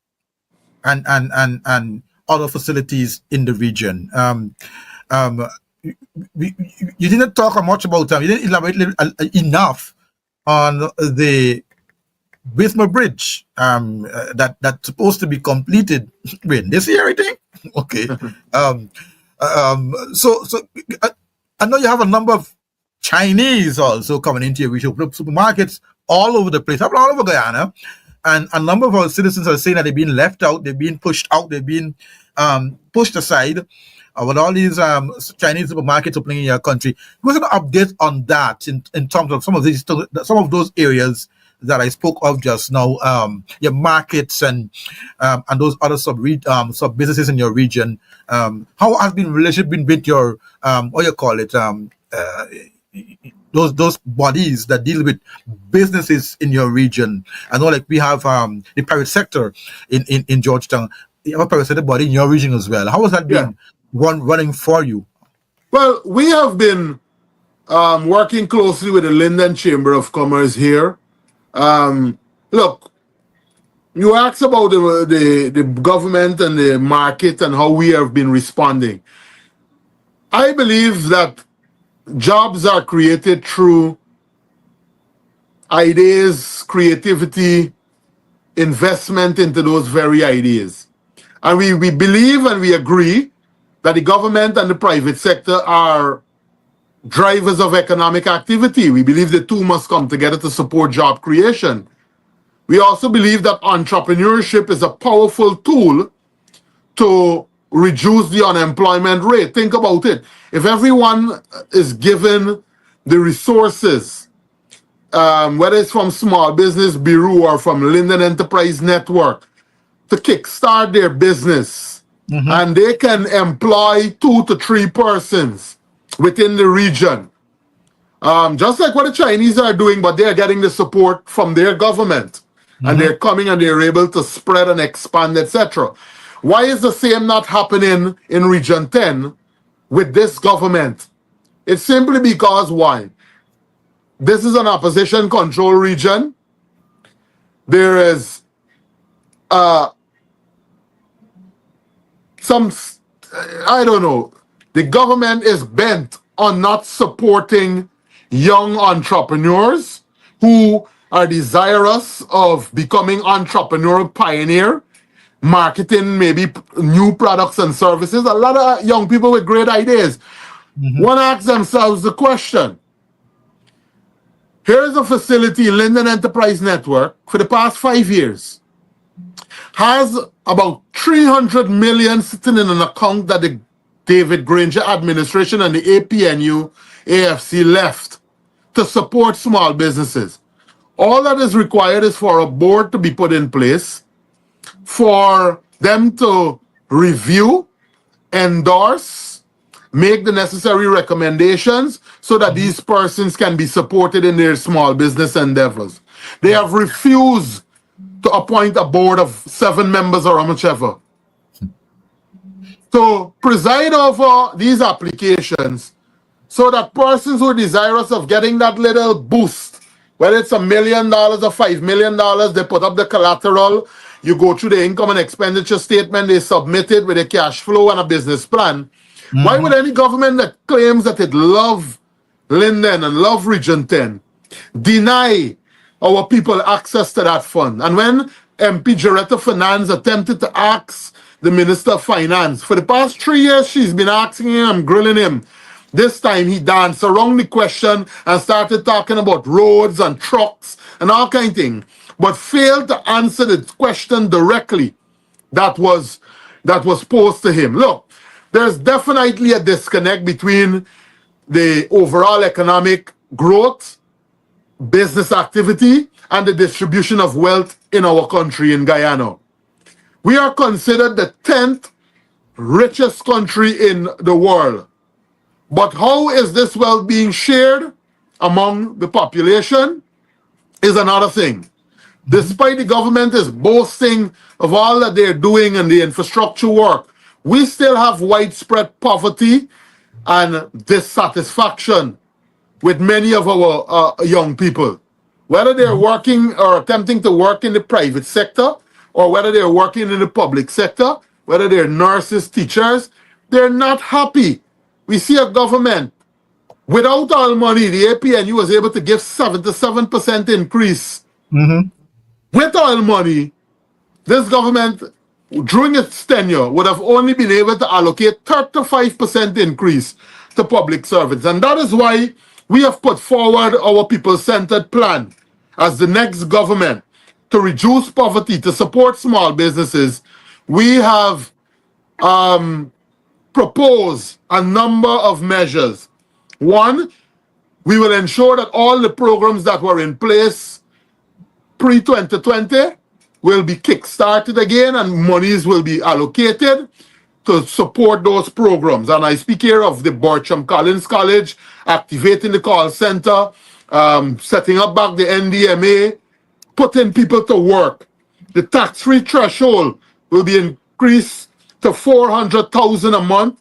and other facilities in the region. You didn't talk much about you didn't elaborate enough on the Bismarck Bridge that's supposed to be completed when this year, I think. Okay. So I know you have a number of Chinese also coming into your region, supermarkets all over the place, all over Guyana. And a number of our citizens are saying that they've been left out, they've been pushed out, they've been pushed aside with all these Chinese supermarkets opening in your country. Give us an update on that in terms of some of those areas that I spoke of just now, your markets and those other sub businesses in your region. How has been relationship been with your what you call it? Those bodies that deal with businesses in your region. I know, like we have the private sector in Georgetown. You have a private sector body in your region as well. How has that been running for you? Well, we have been working closely with the Linden Chamber of Commerce here. Look, you asked about the government and the market and how we have been responding. I believe that jobs are created through ideas, creativity, investment into those very ideas. And we believe and we agree that the government and the private sector are drivers of economic activity. We believe the two must come together to support job creation. We also believe that entrepreneurship is a powerful tool to reduce the unemployment rate. Think about it. If everyone is given the resources, whether it's from Small Business Bureau or from Linden Enterprise Network, to kickstart their business, and they can employ 2 to 3 persons within the region, just like what the Chinese are doing, but they're getting the support from their government, and they're coming and they're able to spread and expand, etc. Why is the same not happening in Region 10 with this government? It's simply because, why? This is an opposition control region. There is I don't know, the government is bent on not supporting young entrepreneurs who are desirous of becoming entrepreneurial pioneer, marketing maybe new products and services. A lot of young people with great ideas. One asks themselves the question, Here is a facility, Linden Enterprise Network, for the past 5 years, has about 300 million sitting in an account that the David Granger administration and the APNU AFC left to support small businesses. All that is required is for a board to be put in place, for them to review, endorse, make the necessary recommendations so that these persons can be supported in their small business endeavors. They have refused to appoint a board of 7 members or whichever to preside over these applications so that persons who are desirous of getting that little boost, whether it's $1 million or $5 million, they put up the collateral, you go through the income and expenditure statement, they submit it with a cash flow and a business plan. Why would any government that claims that it love Linden and love Region 10 deny our people access to that fund? And when MP Jaretta Finance attempted to ask the Minister of Finance, for the past 3 years, she's been asking him, I'm grilling him. This time he danced around the question and started talking about roads and trucks and all kind of things, but failed to answer the question directly that was posed to him. Look, there's definitely a disconnect between the overall economic growth, business activity, and the distribution of wealth in our country, in Guyana. We are considered the 10th richest country in the world. But how is this wealth being shared among the population is another thing. Despite the government is boasting of all that they're doing and the infrastructure work, we still have widespread poverty and dissatisfaction with many of our young people. Whether they're working or attempting to work in the private sector, or whether they're working in the public sector, whether they're nurses, teachers, they're not happy. We see a government, without all money, the APNU was able to give 77% increase. With all money, this government, during its tenure, would have only been able to allocate 35% increase to public servants. And that is why we have put forward our people-centered plan as the next government to reduce poverty, to support small businesses. We have proposed a number of measures. One, we will ensure that all the programs that were in place pre-2020 will be kick-started again and monies will be allocated to support those programs. And I speak here of the Borcham Collins College, activating the call center, setting up back the NDMA, putting people to work. The tax-free threshold will be increased to $400,000 a month.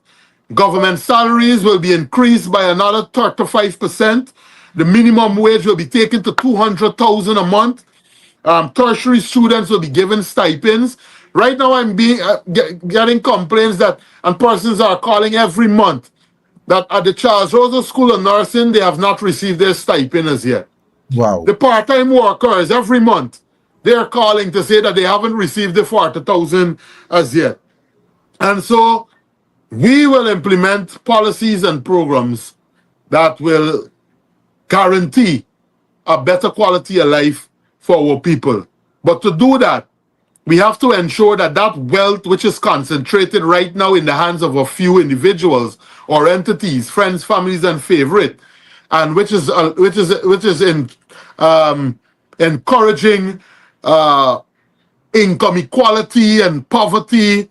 Government salaries will be increased by another 35%. The minimum wage will be taken to $200,000 a month. Tertiary students will be given stipends. Right now, I'm getting complaints that, and persons are calling every month, that at the Charles Rosa School of Nursing, they have not received their stipend as yet. Wow. The part-time workers, every month, they're calling to say that they haven't received the 40,000 as yet. And so we will implement policies and programs that will guarantee a better quality of life for our people. But to do that, we have to ensure that that wealth, which is concentrated right now in the hands of a few individuals or entities, friends, families, and favorite, and which is encouraging income equality and poverty,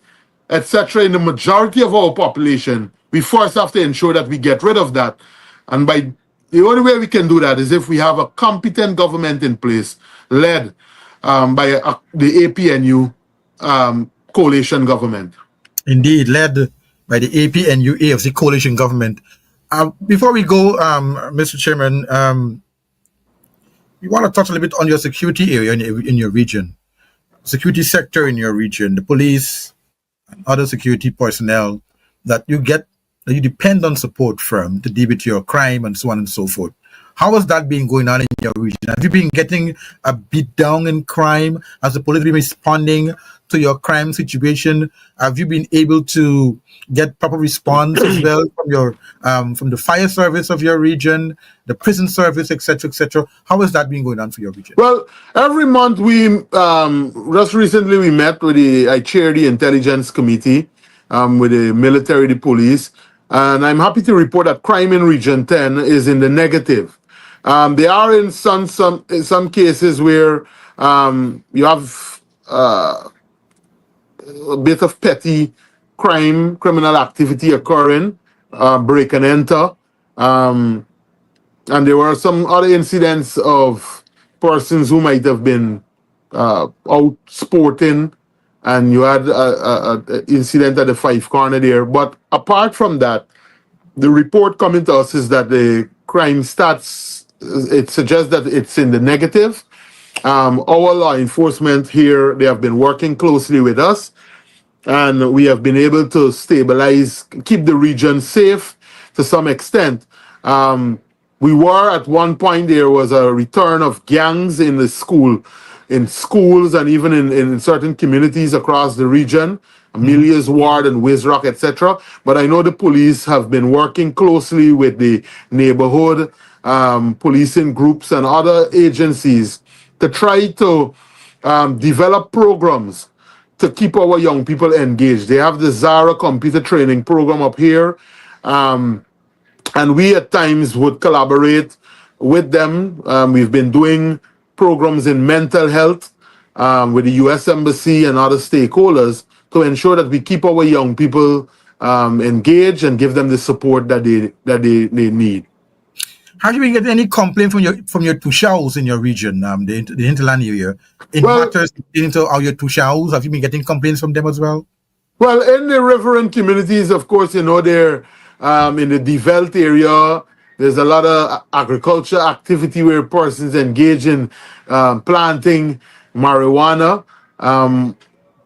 etc., in the majority of our population, we first have to ensure that we get rid of that. And by the only way we can do that is if we have a competent government in place, led by the APNU coalition government. Indeed, led by the APNU AFC coalition government. Before we go, Mr. Chairman, we want to touch a little bit on your security area in your region, security sector in your region, the police and other security personnel that you depend on support from to deal with your crime and so on and so forth. How has that been going on in your region? Have you been getting a beat down in crime? Has the police been responding to your crime situation? Have you been able to get proper response as well from the fire service of your region, the prison service, etc., etc.? How has that been going on for your region? Well, every month just recently we met with I chair the intelligence committee with the military, the police, and I'm happy to report that crime in Region 10 is in the negative. There are in some cases where you have a bit of petty criminal activity occurring, break and enter. And there were some other incidents of persons who might have been out sporting, and you had an incident at the Five Corner there. But apart from that, the report coming to us is that the crime stats, it suggests that it's in the negative. Our law enforcement here, they have been working closely with us, and we have been able to stabilize, keep the region safe to some extent. We were at one point, there was a return of gangs in schools, and even in certain communities across the region, Amelia's Ward and Wizrock, etc. But I know the police have been working closely with the neighborhood policing groups and other agencies to try to develop programs to keep our young people engaged. They have the Zara computer training program up here. And we at times would collaborate with them. We've been doing programs in mental health with the U.S. Embassy and other stakeholders to ensure that we keep our young people engaged and give them the support that they need. Have you been getting any complaint from your Tushals in your region, the hinterland area, in matters into your Tushals? Have you been getting complaints from them as well? Well, in the riverine communities, of course, they're in the developed area. There's a lot of agriculture activity where persons engage in planting marijuana.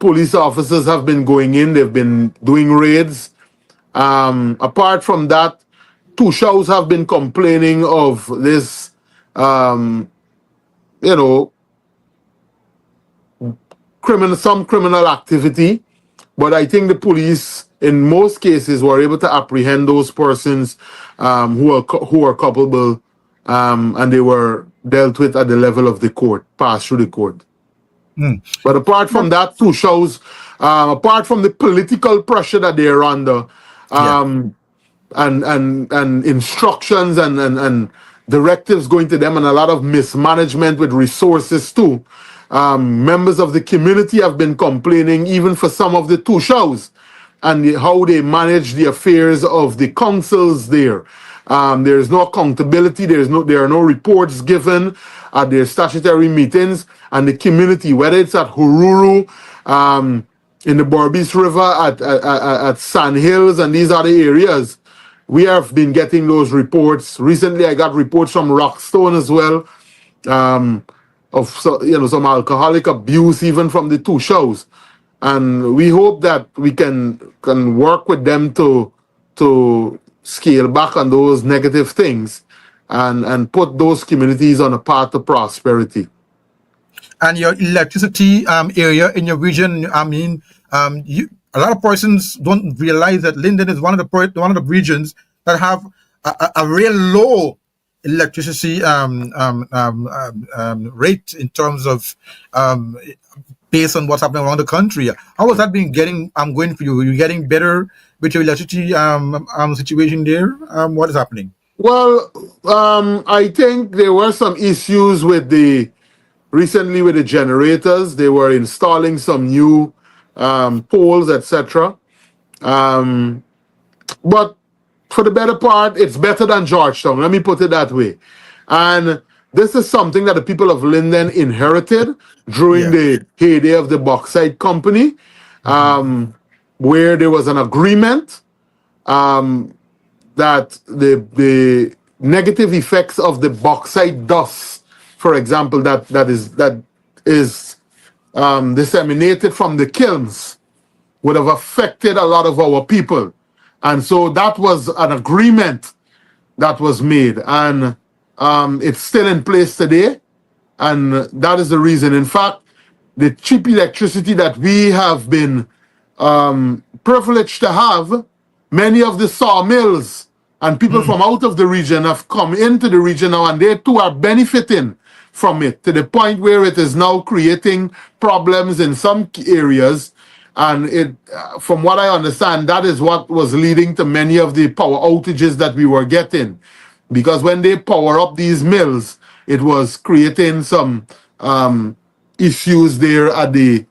Police officers have been going in. They've been doing raids. Apart from that, Tushals have been complaining of this, some criminal activity. But I think the police, in most cases, were able to apprehend those persons who are culpable, and they were dealt with at the level of the court, passed through the court. But apart from that, Tushals, apart from the political pressure that they're under, and instructions and directives going to them, and a lot of mismanagement with resources too. Members of the community have been complaining even for some of the Tushals and how they manage the affairs of the councils there. There's no accountability. There are no reports given at their statutory meetings, and the community, whether it's at Hururu, in the Berbice River, at Sand Hills, and these other areas, we have been getting those reports. Recently, I got reports from Rockstone as well, of some alcoholic abuse even from the Tushals. And we hope that we can work with them to scale back on those negative things and put those communities on a path to prosperity. And your electricity area in your region, a lot of persons don't realize that Linden is one of the regions that have a real low electricity rate in terms of based on what's happening around the country. How has that been going for you? Are you getting better with your electricity situation there? What is happening? Well, I think there were some issues recently with the generators. They were installing some new poles, etc. But for the better part, it's better than Georgetown. Let me put it that way. And this is something that the people of Linden inherited during the heyday of the bauxite company, where there was an agreement that the negative effects of the bauxite dust, for example, that is disseminated from the kilns, would have affected a lot of our people. And so that was an agreement that was made. And it's still in place today, and that is the reason. In fact, the cheap electricity that we have been privileged to have, many of the sawmills and people from out of the region have come into the region now, and they too are benefiting from it to the point where it is now creating problems in some areas. And it, from what I understand, that is what was leading to many of the power outages that we were getting. Because when they power up these mills, it was creating some issues there at the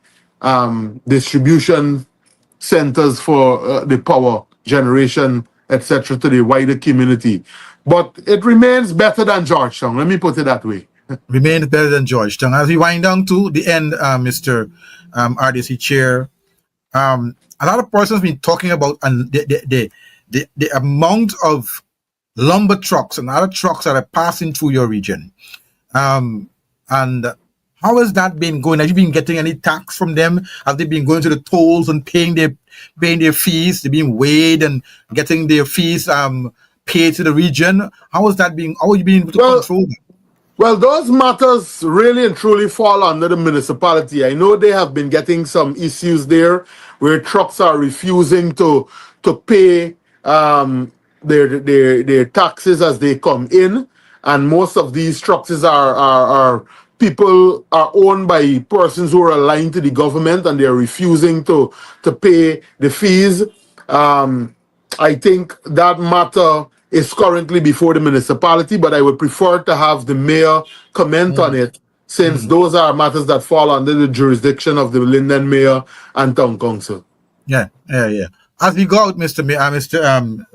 distribution centers for the power generation, etc., to the wider community. But it remains better than Georgetown. Let me put it that way. Remains better than Georgetown. As we wind down to the end, Mr. RDC Chair, a lot of persons been talking about and the amount of lumber trucks and other trucks that are passing through your region. And how has that been going? Have you been getting any tax from them? Have they been going to the tolls and paying their fees? They've been weighed and getting their fees paid to the region. How has that been? How have you been able to control that? Well, those matters really and truly fall under the municipality. I know they have been getting some issues there where trucks are refusing to pay their taxes as they come in, and most of these trucks are people are owned by persons who are aligned to the government, and they're refusing to pay the fees. I think that matter is currently before the municipality, but I would prefer to have the mayor comment on it, since those are matters that fall under the jurisdiction of the Linden mayor and town council. Yeah. As we go out, Mr.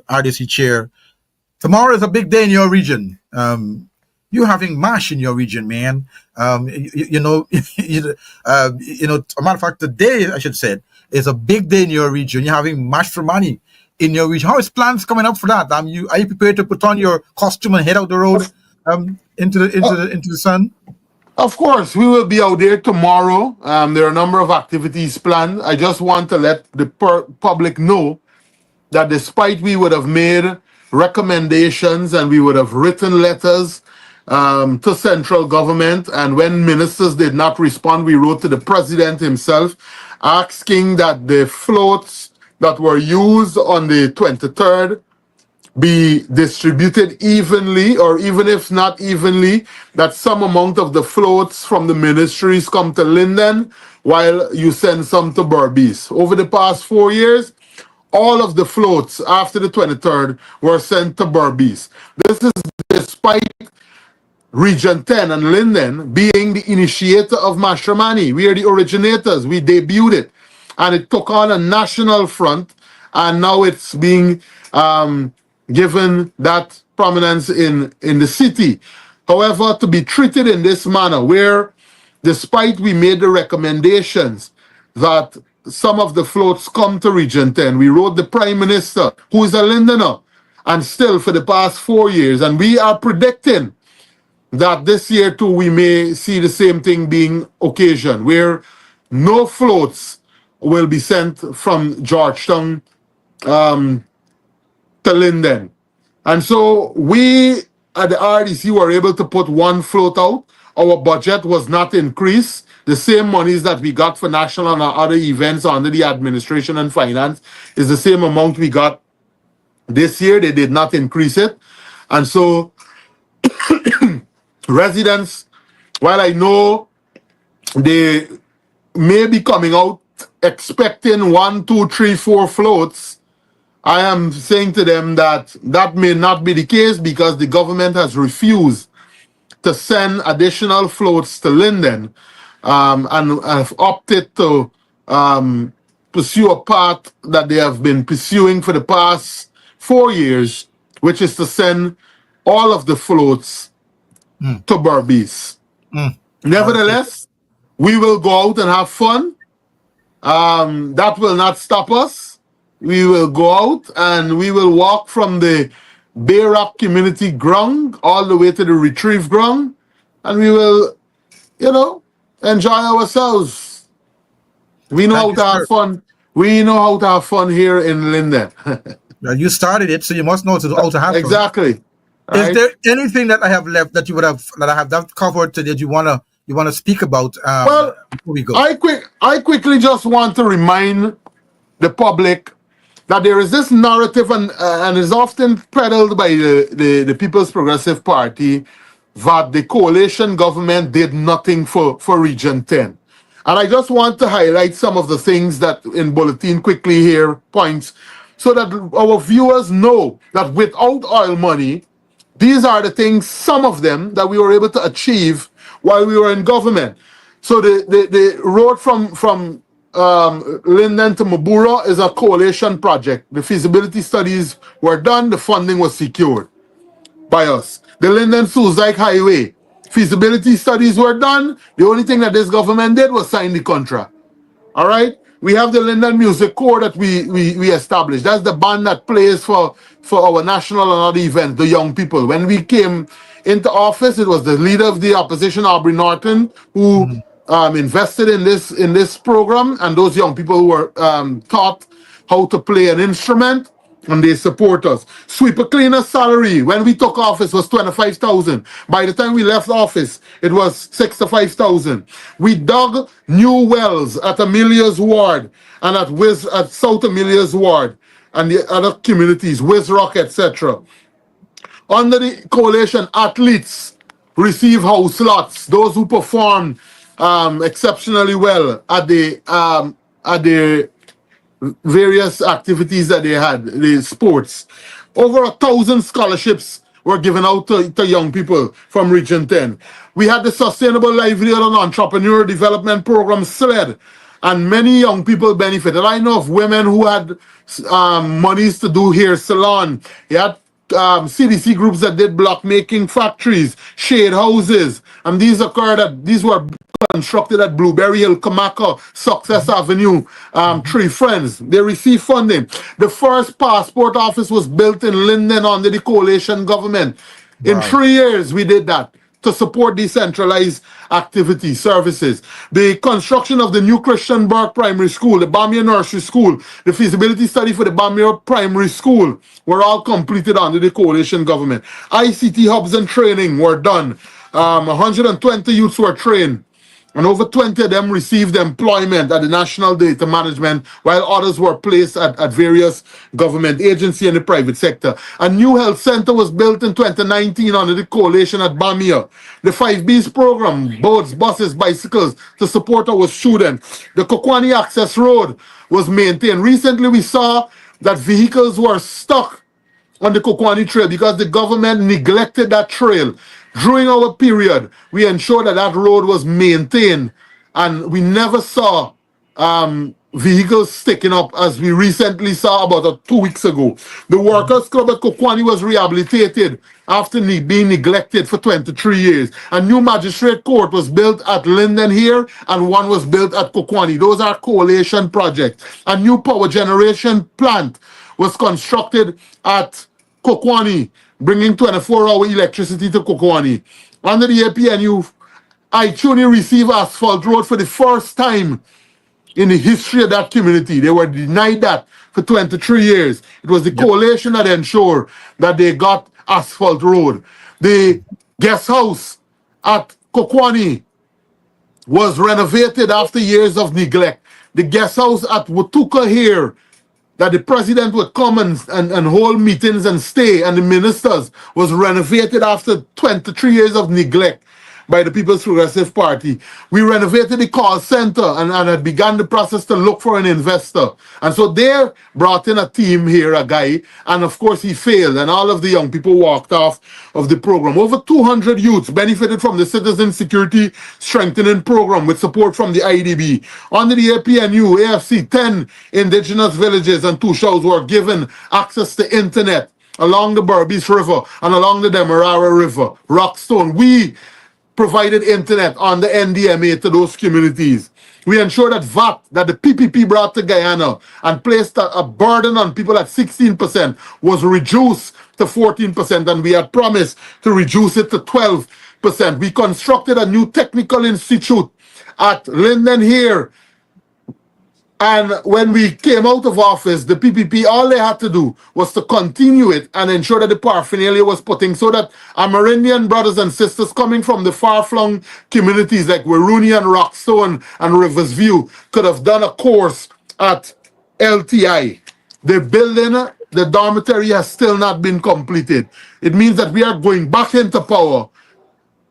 RDC Chair, tomorrow is a big day in your region. You're having MASH in your region, man. A matter of fact, today, I should say, is a big day in your region. You're having MASH for money in your region. How is plans coming up for that? Are you prepared to put on your costume and head out the road into the sun? Of course, we will be out there tomorrow. There are a number of activities planned. I just want to let the public know that despite we would have made recommendations and we would have written letters to central government, and when ministers did not respond, we wrote to the president himself asking that the floats that were used on the 23rd be distributed evenly, or even if not evenly, that some amount of the floats from the ministries come to Linden while you send some to Berbice. Over the past 4 years, all of the floats after the 23rd were sent to Berbice. This is despite Region 10 and Linden being the initiator of Mashramani. We are the originators. We debuted it, and it took on a national front, and now it's being given that prominence in the city. However, to be treated in this manner, where despite we made the recommendations that some of the floats come to Region 10, we wrote the Prime Minister, who is a Lindener, and still for the past 4 years, and we are predicting that this year too we may see the same thing being occasioned, where no floats will be sent from Georgetown to Linden. And so we at the RDC were able to put one float out. Our budget was not increased. The same monies that we got for national and other events under the administration and finance is the same amount we got this year. They did not increase it. And so residents, while I know they may be coming out expecting 1, 2, 3, 4 floats, I am saying to them that that may not be the case, because the government has refused to send additional floats to Linden, and have opted to pursue a path that they have been pursuing for the past 4 years, which is to send all of the floats to Berbice. Nevertheless, we will go out and have fun. That will not stop us. We will go out and we will walk from the Bay Rock Community Ground all the way to the Retrieve Ground, and we will, enjoy ourselves. We know how to have fun. We know how to have fun here in Linden. Well, you started it, so you must know how to have fun. Exactly. Is right? there anything that I have left that I have not covered today that you wanna speak about Well, before we go? I quickly just want to remind the public that there is this narrative and is often peddled by the People's Progressive Party that the coalition government did nothing for Region 10. And I just want to highlight some of the things that in Bulletin quickly here points so that our viewers know that without oil money, these are the things, some of them, that we were able to achieve while we were in government. So the road from Linden to Mabura is a coalition project. The feasibility studies were done, the funding was secured by us. The Linden Suzaik Highway, feasibility studies were done. The only thing that this government did was sign the contract. All right. We have the Linden Music Corps that we established. That's the band that plays for our national and other events, the young people. When we came into office, it was the leader of the opposition, Aubrey Norton, who invested in this program, and those young people who were taught how to play an instrument, and they support us. Sweeper cleaner salary when we took office was 25,000. By the time we left office, it was 65,000. We dug new wells at Amelia's ward and at South Amelia's ward and the other communities, Wiz Rock, etc. Under the coalition, athletes receive house lots. Those who perform exceptionally well at the various activities that they had, the sports. Over 1,000 scholarships were given out to young people from Region 10. We had the Sustainable Livelihood and Entrepreneur Development Program, SLED, and many young people benefited. I know of women who had monies to do hair salon. You had CDC groups that did block making factories, shade houses, and these were constructed at Blueberry Hill, Kamaka, Success Avenue, Three Friends. They received funding. The first passport office was built in Linden under the coalition government. Wow. In 3 years, we did that to support decentralized activity services. The construction of the new Christian Burke Primary School, the Bamia Nursery School, the feasibility study for the Bamia Primary School were all completed under the coalition government. ICT hubs and training were done. 120 youths were trained, and over 20 of them received employment at the National Data Management, while others were placed at various government agencies in the private sector. A new health center was built in 2019 under the coalition at Bamia. The 5Bs program, boats, buses, bicycles, to support our students. The Kokwani Access Road was maintained. Recently, we saw that vehicles were stuck on the Kokwani Trail because the government neglected that trail. During our period, we ensured that road was maintained, and we never saw vehicles sticking up as we recently saw about 2 weeks ago. The Workers' Club at Kokwani was rehabilitated after being neglected for 23 years. A new magistrate court was built at Linden here, and one was built at Kokwani. Those are coalition projects. A new power generation plant was constructed at Kokwani, bringing 24-hour electricity to Kokwani. Under the APNU, Ituni received asphalt road for the first time in the history of that community. They were denied that for 23 years. It was the coalition that ensured that they got asphalt road. The guest house at Kokwani was renovated after years of neglect. The guest house at Watuka here, that the president would come and hold meetings and stay, and the ministers, was renovated after 23 years of neglect by the People's Progressive Party. We renovated the call center and had begun the process to look for an investor. And so they brought in a team here, a guy, and of course he failed, and all of the young people walked off of the program. Over 200 youths benefited from the Citizen Security Strengthening Program with support from the IDB. Under the APNU, AFC, 10 indigenous villages and 2 shows were given access to internet along the Berbice River and along the Demerara River. Rockstone, we provided internet on the NDMA to those communities. We ensured that VAT that the PPP brought to Guyana and placed a burden on people at 16% was reduced to 14%, and we had promised to reduce it to 12%. We constructed a new technical institute at Linden here And when we came out of office, the PPP, all they had to do was to continue it and ensure that the paraphernalia was putting so that Amerindian brothers and sisters coming from the far-flung communities like Wiruni and Rockstone and Rivers View could have done a course at LTI. The building, the dormitory has still not been completed. It means that we are going back into power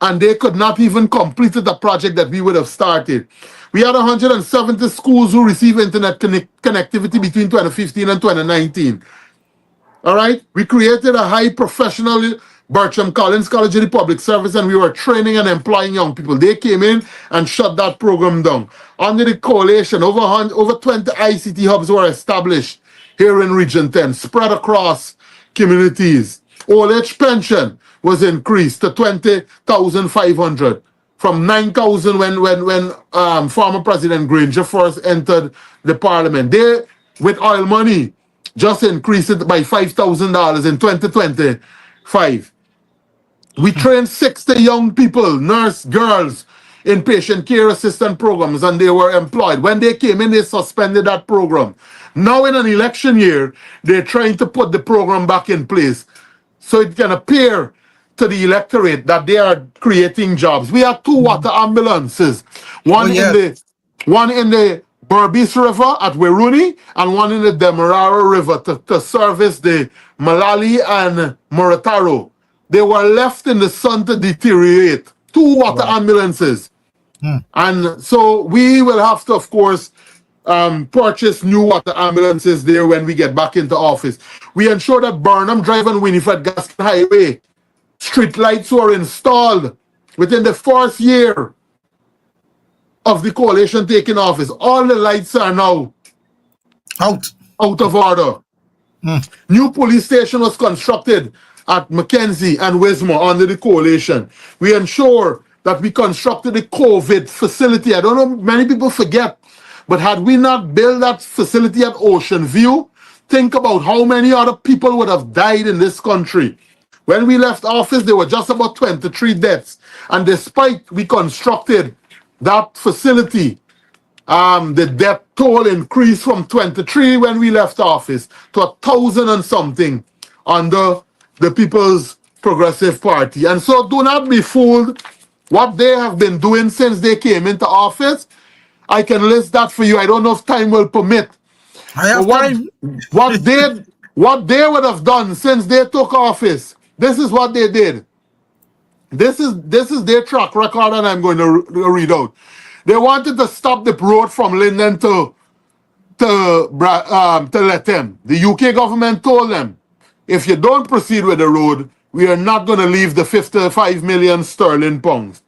and they could not even complete the project that we would have started. We had 170 schools who received internet connectivity between 2015 and 2019. All right? We created a high professional Bertram Collins College of the Public Service, and we were training and employing young people. They came in and shut that program down. Under the coalition, over 20 ICT hubs were established here in Region 10, spread across communities. Old age pension was increased to 20,500 from 9,000 when former President Granger first entered the parliament. They, with oil money, just increased it by $5,000 in 2025. We trained 60 young people, nurse girls, in patient care assistant programs, and they were employed. When they came in, they suspended that program. Now in an election year, they're trying to put the program back in place so it can appear to the electorate that they are creating jobs. We have 2 water ambulances, one in the Berbice River at Wiruni and one in the Demerara River to service the Malali and Murataro. They were left in the sun to deteriorate. 2 water ambulances. And so we will have to, of course, purchase new water ambulances there when we get back into office. We ensure that Burnham Drive and Winifred Gaston Highway street lights were installed within the first year of the coalition taking office. All the lights are now out of order. New police station was constructed at Mackenzie and Wismore under the coalition. We ensure that we constructed the COVID facility. I don't know, many people forget, but had we not built that facility at Ocean View, think about how many other people would have died in this country. When we left office, there were just about 23 deaths. And despite we constructed that facility, the death toll increased from 23 when we left office to 1,000 and something under the People's Progressive Party. And so do not be fooled. What they have been doing since they came into office, I can list that for you. I don't know if time will permit. I have time. What they would have done since they took office, this is what they did. This is their track record, and I'm going to read out. They wanted to stop the road from Linden to Lethem. The UK government told them, if you don't proceed with the road, we are not going to leave the 55 million sterling pounds.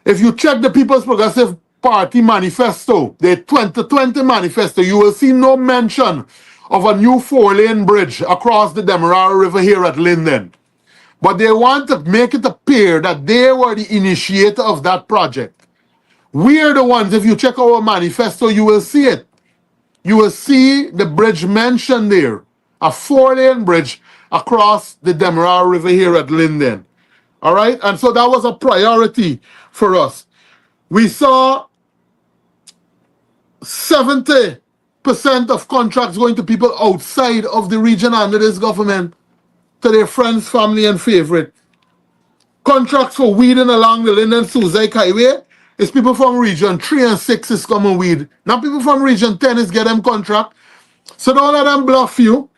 If you check the People's Progressive Party manifesto, the 2020 manifesto, you will see no mention of a new 4-lane bridge across the Demerara River here at Linden. But they want to make it appear that they were the initiator of that project. We are the ones, if you check our manifesto, you will see it. You will see the bridge mentioned there, a 4-lane bridge across the Demerara River here at Linden. All right? And so that was a priority for us. We saw 70% of contracts going to people outside of the region under this government, to their friends, family, and favorite. Contracts for weeding along the Linden-Suzaik Highway is people from Region 3 and 6 is come and weed. Now people from Region 10 is get them contract. So don't let them bluff you.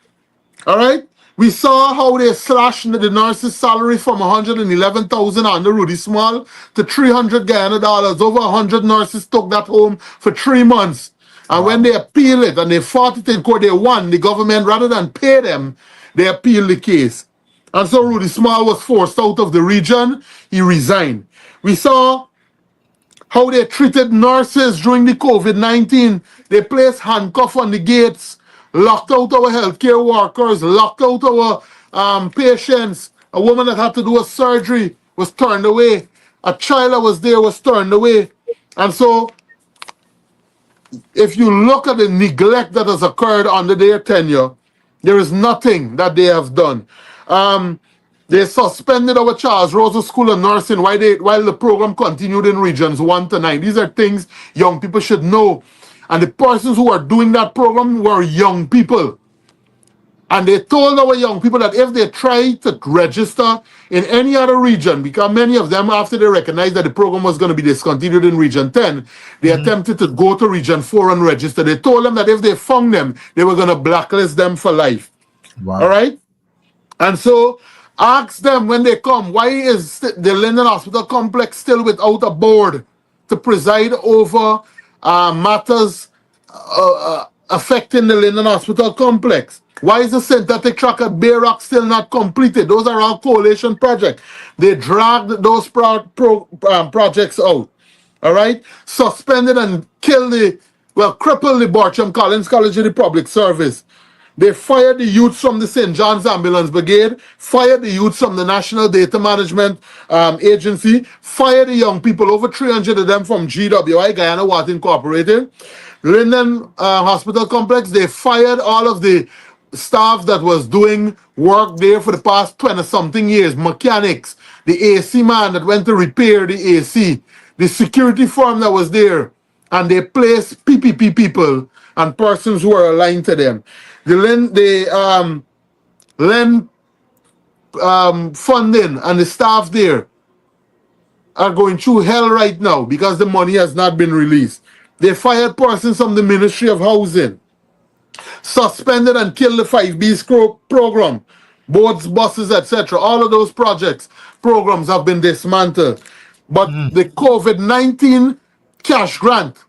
All right? We saw how they slashed the nurses' salary from $111,000 under Rudy Small to $300 Guyana dollars. Over 100 nurses took that home for 3 months. And when they appealed it and they fought it in court, they won. The government, rather than pay them, they appealed the case. And so Rudy Small was forced out of the region. He resigned. We saw how they treated nurses during the COVID-19. They placed handcuffs on the gates, locked out our healthcare workers, locked out our patients. A woman that had to do a surgery was turned away. A child that was there was turned away. And so if you look at the neglect that has occurred under their tenure, there is nothing that they have done. They suspended our Charles Rosa School of Nursing while the program continued in regions 1 to 9. These are things young people should know. And the persons who are doing that program were young people. And they told our young people that if they try to register in any other region, because many of them, after they recognized that the program was going to be discontinued in Region 10, they attempted to go to Region 4 and register. They told them that if they found them, they were going to blacklist them for life. Wow. All right? And so ask them when they come, why is the Linden Hospital Complex still without a board to preside over matters affecting the Linden Hospital Complex? Why is the synthetic track at Bay Rock still not completed? Those are all coalition projects. They dragged those projects out. All right? Suspended and crippled the Bartram Collins College of the Public Service. They fired the youths from the St. John's Ambulance Brigade, fired the youths from the National Data Management Agency, fired the young people, over 300 of them from GWI, Guyana Water Incorporated. Linden Hospital Complex, they fired all of the staff that was doing work there for the past 20-something years, mechanics, the AC man that went to repair the AC, the security firm that was there, and they placed PPP people and persons who are aligned to them. The LEN funding and the staff there are going through hell right now because the money has not been released. They fired persons from the Ministry of Housing, suspended and killed the 5B program, boats, buses, etc. All of those programs have been dismantled. But the COVID-19 cash grant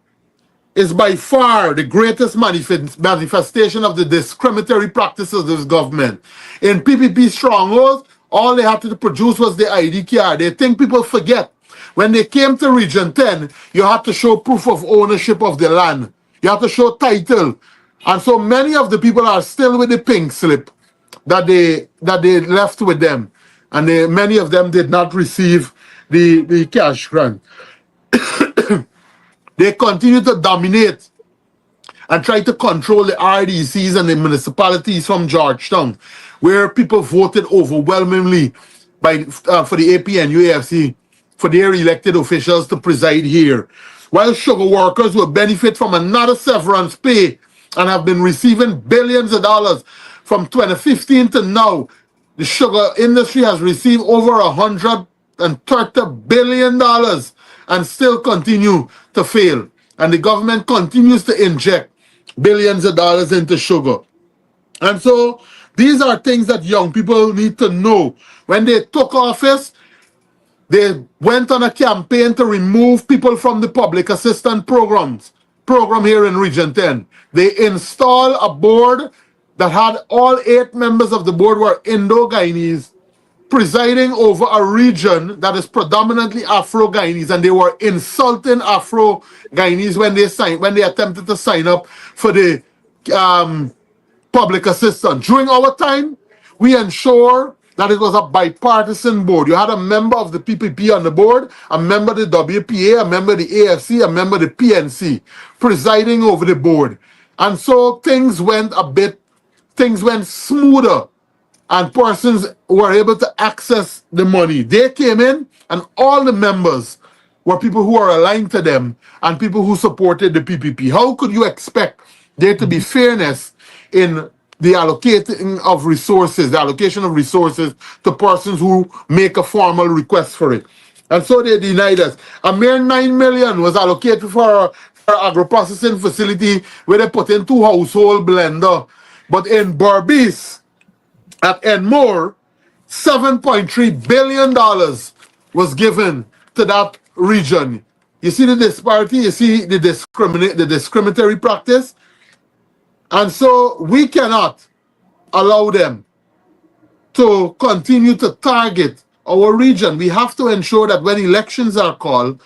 is by far the greatest manifestation of the discriminatory practices of this government. In PPP strongholds, all they had to produce was the ID card. They think people forget. When they came to Region 10, you had to show proof of ownership of the land. You have to show title. And so many of the people are still with the pink slip that they left with them. And many of them did not receive the cash grant. They continue to dominate and try to control the RDCs and the municipalities from Georgetown, where people voted overwhelmingly for the APNUAFC, for their elected officials to preside here. While sugar workers will benefit from another severance pay and have been receiving billions of dollars from 2015 to now, the sugar industry has received over $130 billion and still continue to fail. And the government continues to inject billions of dollars into sugar. And so these are things that young people need to know. When they took office, they went on a campaign to remove people from the public assistance program here in Region 10. They installed a board that had all 8 members of the board were Indo-Guyanese, presiding over a region that is predominantly Afro-Guyanese, and they were insulting Afro-Guyanese when they attempted to sign up for the public assistance. During our time, we ensure that it was a bipartisan board. You had a member of the PPP on the board, a member of the WPA, a member of the AFC, a member of the PNC, presiding over the board. And so things went smoother, and persons were able to access the money. They came in, and all the members were people who are aligned to them and people who supported the PPP. How could you expect there to be fairness in the allocation of resources to persons who make a formal request for it? And so they denied us. A mere $9 million was allocated for an agro-processing facility where they put in 2 household blender. But in Berbice, at Enmore, $7.3 billion was given to that region. You see the disparity, you see the discriminatory practice. And so we cannot allow them to continue to target our region. We have to ensure that when elections are called,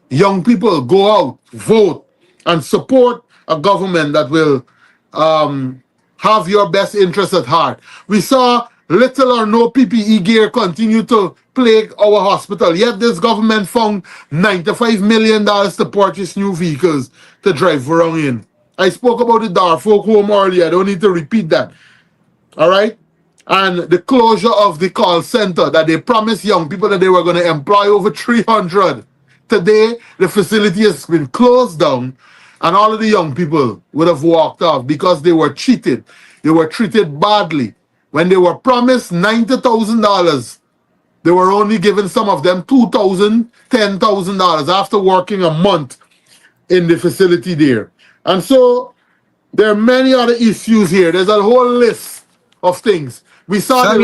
young people go out, vote, and support a government that will have your best interests at heart. We saw little or no PPE gear continue to plague our hospital, yet this government found $95 million to purchase new vehicles to drive around in. I spoke about the Darfolk home earlier. I don't need to repeat that. All right? And the closure of the call center that they promised young people that they were going to employ over 300. Today, the facility has been closed down, and all of the young people would have walked off because they were cheated. They were treated badly. When they were promised $90,000, they were only given, some of them, $2,000, $10,000 after working a month in the facility there. And so there are many other issues here. There's a whole list of things. We saw the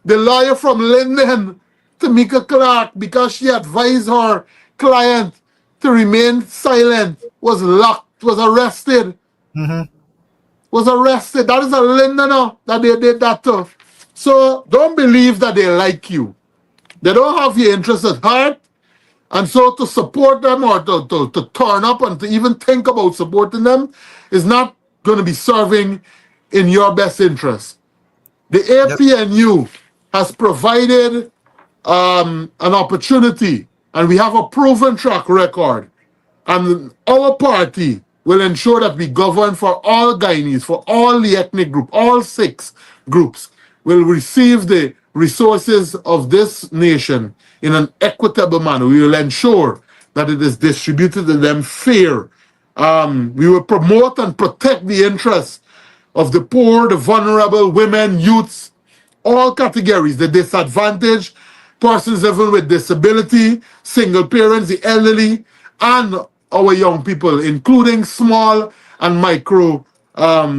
lawyer from Linden, Tamika Clark, because she advised her client to remain silent, was locked, was arrested. Was arrested. That is a Lindener that they did that to. So don't believe that they like you. They don't have your interest at heart. And so to support them or to turn up and to even think about supporting them is not going to be serving in your best interest. The APNU has provided an opportunity, and we have a proven track record. And our party will ensure that we govern for all Guyanese, for all the ethnic group, all 6 groups will receive the resources of this nation in an equitable manner. We will ensure that it is distributed to them fair. We will promote and protect the interests of the poor, the vulnerable, women, youths, all categories, the disadvantaged, persons living with disability, single parents, the elderly, and our young people, including small and micro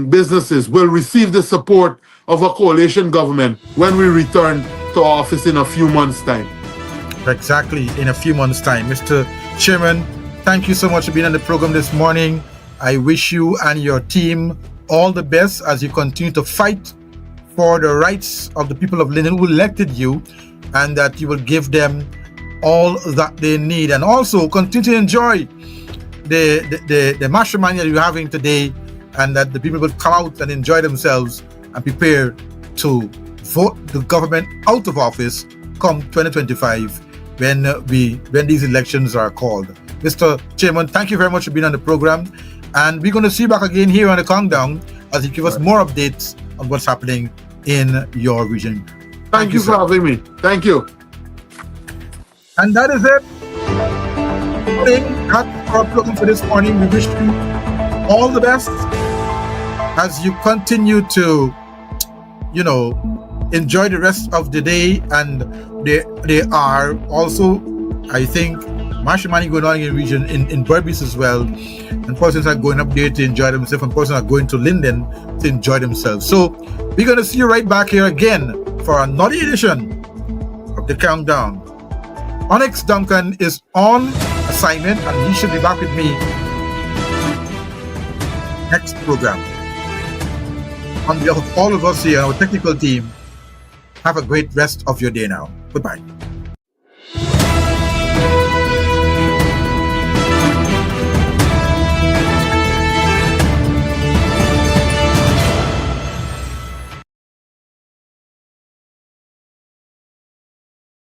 businesses, will receive the support of a coalition government when we return to office in a few months' time. Exactly, in a few months' time. Mr. Chairman, thank you so much for being on the program this morning. I wish you and your team all the best as you continue to fight for the rights of the people of Linden who elected you, and that you will give them all that they need, and also continue to enjoy the mastermind that you're having today, and that the people will come out and enjoy themselves and prepare to vote the government out of office come 2025 when these elections are called. Mr. Chairman, thank you very much for being on the program, and we're going to see you back again here on the countdown as you give us more updates on what's happening in your region. Thank you for having me. Thank you. And that is it. That's our program for this morning. We wish you all the best as you continue to, enjoy the rest of the day. And there are also, I think, masterminding going on in the region, in Berbice as well. And persons are going up there to enjoy themselves, and persons are going to Linden to enjoy themselves. So we're going to see you right back here again for another edition of the Countdown. Onyx Duncan is on assignment, and he should be back with me next program. On behalf of all of us here, our technical team, have a great rest of your day now. Goodbye.